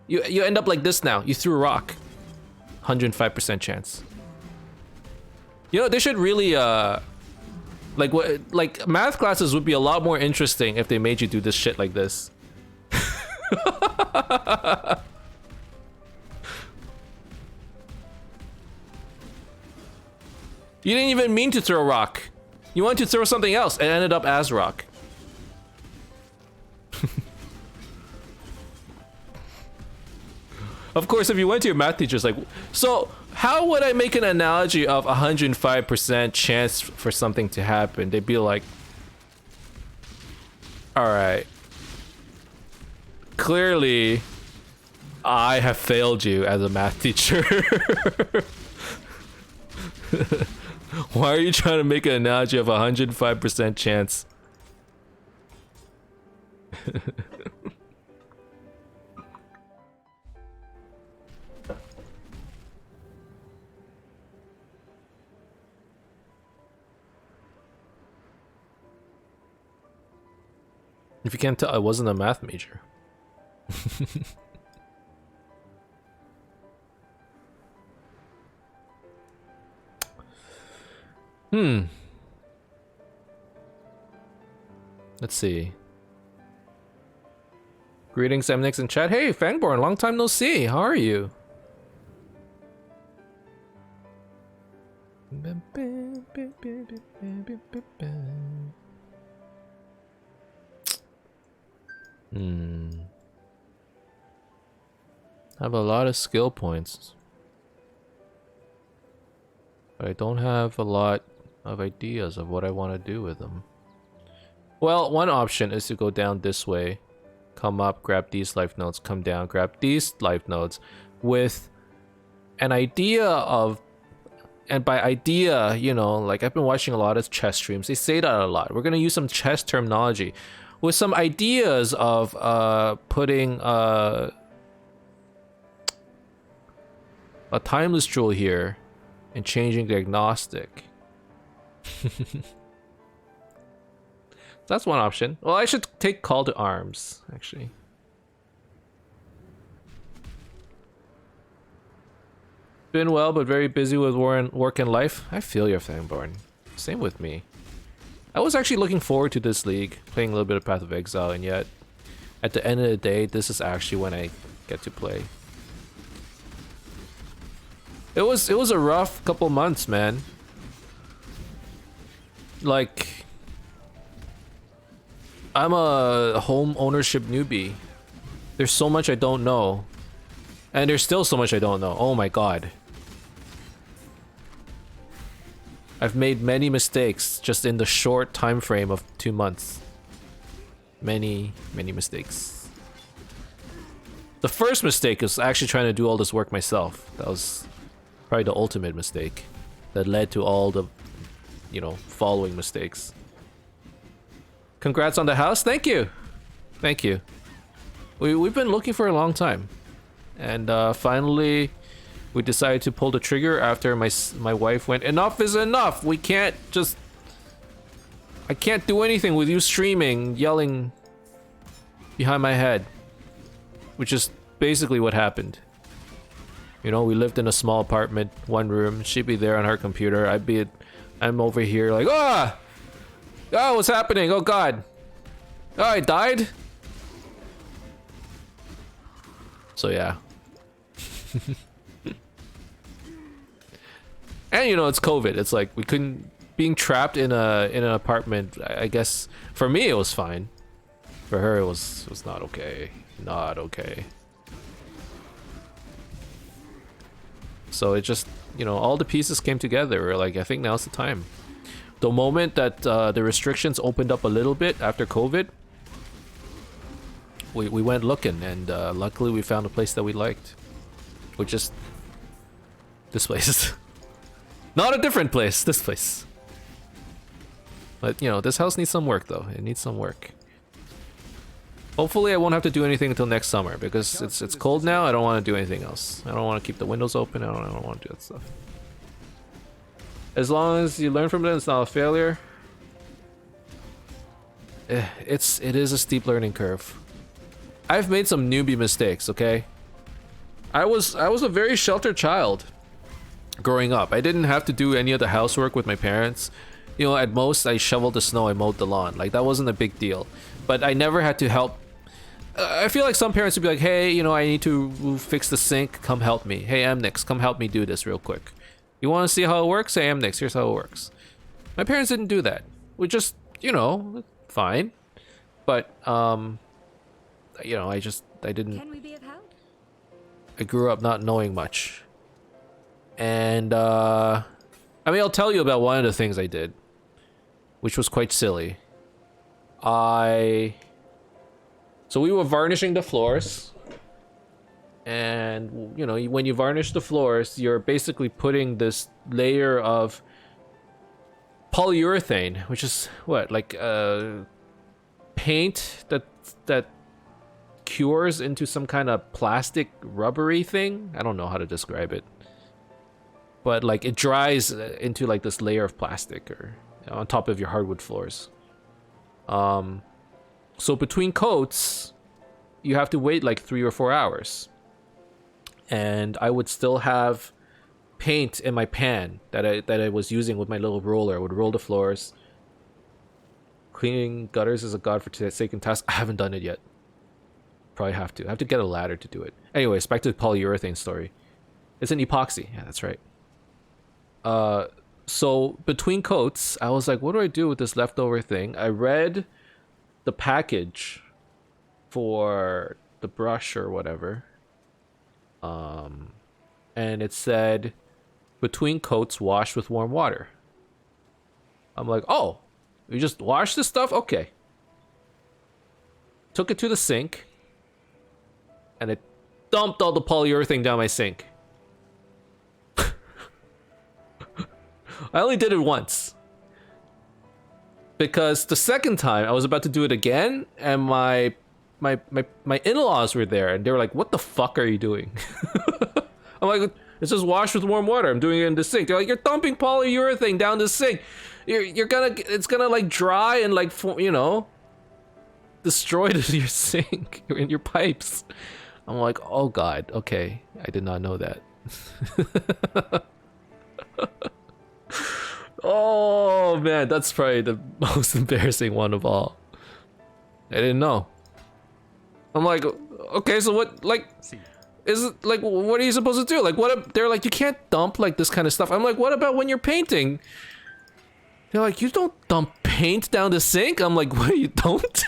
You end up like this now. You threw a rock. 105% chance. You know, they should really like math classes would be a lot more interesting if they made you do this shit like this. You didn't even mean to throw a rock. You wanted to throw something else and ended up as rock. Of course, if you went to your math teacher's like, so how would I make an analogy of 105% chance for something to happen? They'd be like, all right, clearly I have failed you as a math teacher. Why are you trying to make an analogy of 105% chance? If you can't tell, I wasn't a math major. Let's see. Greetings, Emnix and chat. Hey, Fangborn, long time no see. How are you? I have a lot of skill points, but I don't have a lot of ideas of what I want to do with them. Well, one option is to go down this way, come up, grab these life nodes, come down, grab these life nodes, with an idea of, and by idea, you know, like I've been watching a lot of chess streams, they say that a lot. We're gonna use some chess terminology with some ideas of putting a timeless jewel here and changing the agnostic. That's one option. Well, I should take call to arms, actually. Been well, but very busy with work and life. I feel your Fangborn. Same with me. I was actually looking forward to this league, playing a little bit of Path of Exile, and yet, at the end of the day, this is actually when I get to play. It was a rough couple months, man. Like, I'm a home ownership newbie. There's so much I don't know. And there's still so much I don't know. Oh my god. I've made many mistakes just in the short time frame of 2 months. Many mistakes. The first mistake is actually trying to do all this work myself. That was probably the ultimate mistake that led to all the, you know, following mistakes. Congrats on the house. Thank you. Thank you. We've been looking for a long time. And finally, we decided to pull the trigger after my wife went, enough is enough. We can't just... I can't do anything with you streaming, yelling behind my head. Which is basically what happened. You know, we lived in a small apartment, 1 room. She'd be there on her computer. I'm over here like, ah! Oh, what's happening? Oh god. Oh, I died? So yeah. And you know, it's COVID. It's like we couldn't... Being trapped in an apartment, I guess for me it was fine. For her it was not okay. Not okay. So it just, you know, all the pieces came together. We're like, I think now's the time. The moment that the restrictions opened up a little bit after COVID, we went looking, and luckily we found a place that we liked. Which is this place. Not a different place, this place. But, you know, this house needs some work, though. It needs some work. Hopefully I won't have to do anything until next summer, because it's cold now. I don't want to do anything else. I don't want to keep the windows open. I don't want to do that stuff. As long as you learn from it, it's not a failure. It is a steep learning curve. I've made some newbie mistakes, okay? I was a very sheltered child growing up. I didn't have to do any of the housework with my parents. You know, at most I shoveled the snow, I mowed the lawn. Like, that wasn't a big deal. But I never had to help. I feel like some parents would be like, hey, you know, I need to fix the sink, come help me. Hey, Emnix, come help me do this real quick. You want to see how it works? Hey, Emnix, here's how it works. My parents didn't do that. We just, you know, fine. But, you know, I didn't... Can we be of help? I grew up not knowing much. And, I mean, I'll tell you about one of the things I did, which was quite silly. So we were varnishing the floors. And, you know, when you varnish the floors, you're basically putting this layer of polyurethane, which is what, like paint that cures into some kind of plastic rubbery thing. I don't know how to describe it, but like it dries into like this layer of plastic or on top of your hardwood floors. So between coats, you have to wait like 3 or 4 hours. And I would still have paint in my pan that I was using with my little roller. I would roll the floors. Cleaning gutters is a godforsaken task. I haven't done it yet. Probably have to. I have to get a ladder to do it. Anyways, back to the polyurethane story. It's an epoxy. Yeah, that's right. So between coats, I was like, what do I do with this leftover thing? I read the package for the brush or whatever. And it said, between coats, wash with warm water. I'm like, oh, you just wash this stuff? Okay. Took it to the sink, and it dumped all the polyurethane down my sink. I only did it once. Because the second time, I was about to do it again, and my in-laws were there, and they were like, what the fuck are you doing? I'm like, it's just wash with warm water. I'm doing it in the sink. They're like, you're dumping polyurethane down the sink. It's gonna like dry and like, you know, destroy your sink and your pipes. I'm like, oh god, okay. I did not know that. Oh man, that's probably the most embarrassing one of all. I didn't know. I'm like, okay, so what, like, is it like, what are you supposed to do? Like, what if they're like, you can't dump like this kind of stuff. I'm like, what about when you're painting? They're like, you don't dump paint down the sink. I'm like, what, you don't?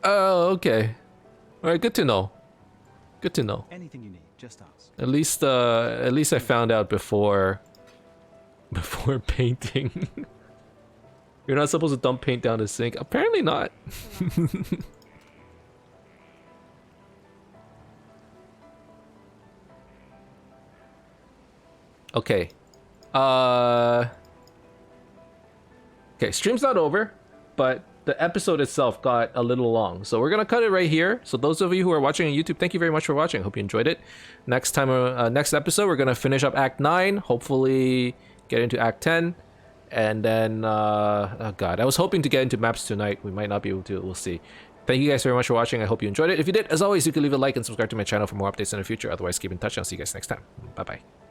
Oh, okay. All right, good to know. Good to know. Anything you need, just ask. At least I found out before painting. You're not supposed to dump paint down the sink. Apparently not. Okay. Okay, stream's not over, but the episode itself got a little long. So we're gonna cut it right here. So those of you who are watching on YouTube, thank you very much for watching. Hope you enjoyed it. Next time, next episode, we're gonna finish up Act 9. Hopefully get into Act 10. And then, oh god, I was hoping to get into maps tonight. We might not be able to, we'll see. Thank you guys very much for watching. I hope you enjoyed it. If you did, as always, you can leave a like and subscribe to my channel for more updates in the future. Otherwise, keep in touch. I'll see you guys next time. Bye-bye.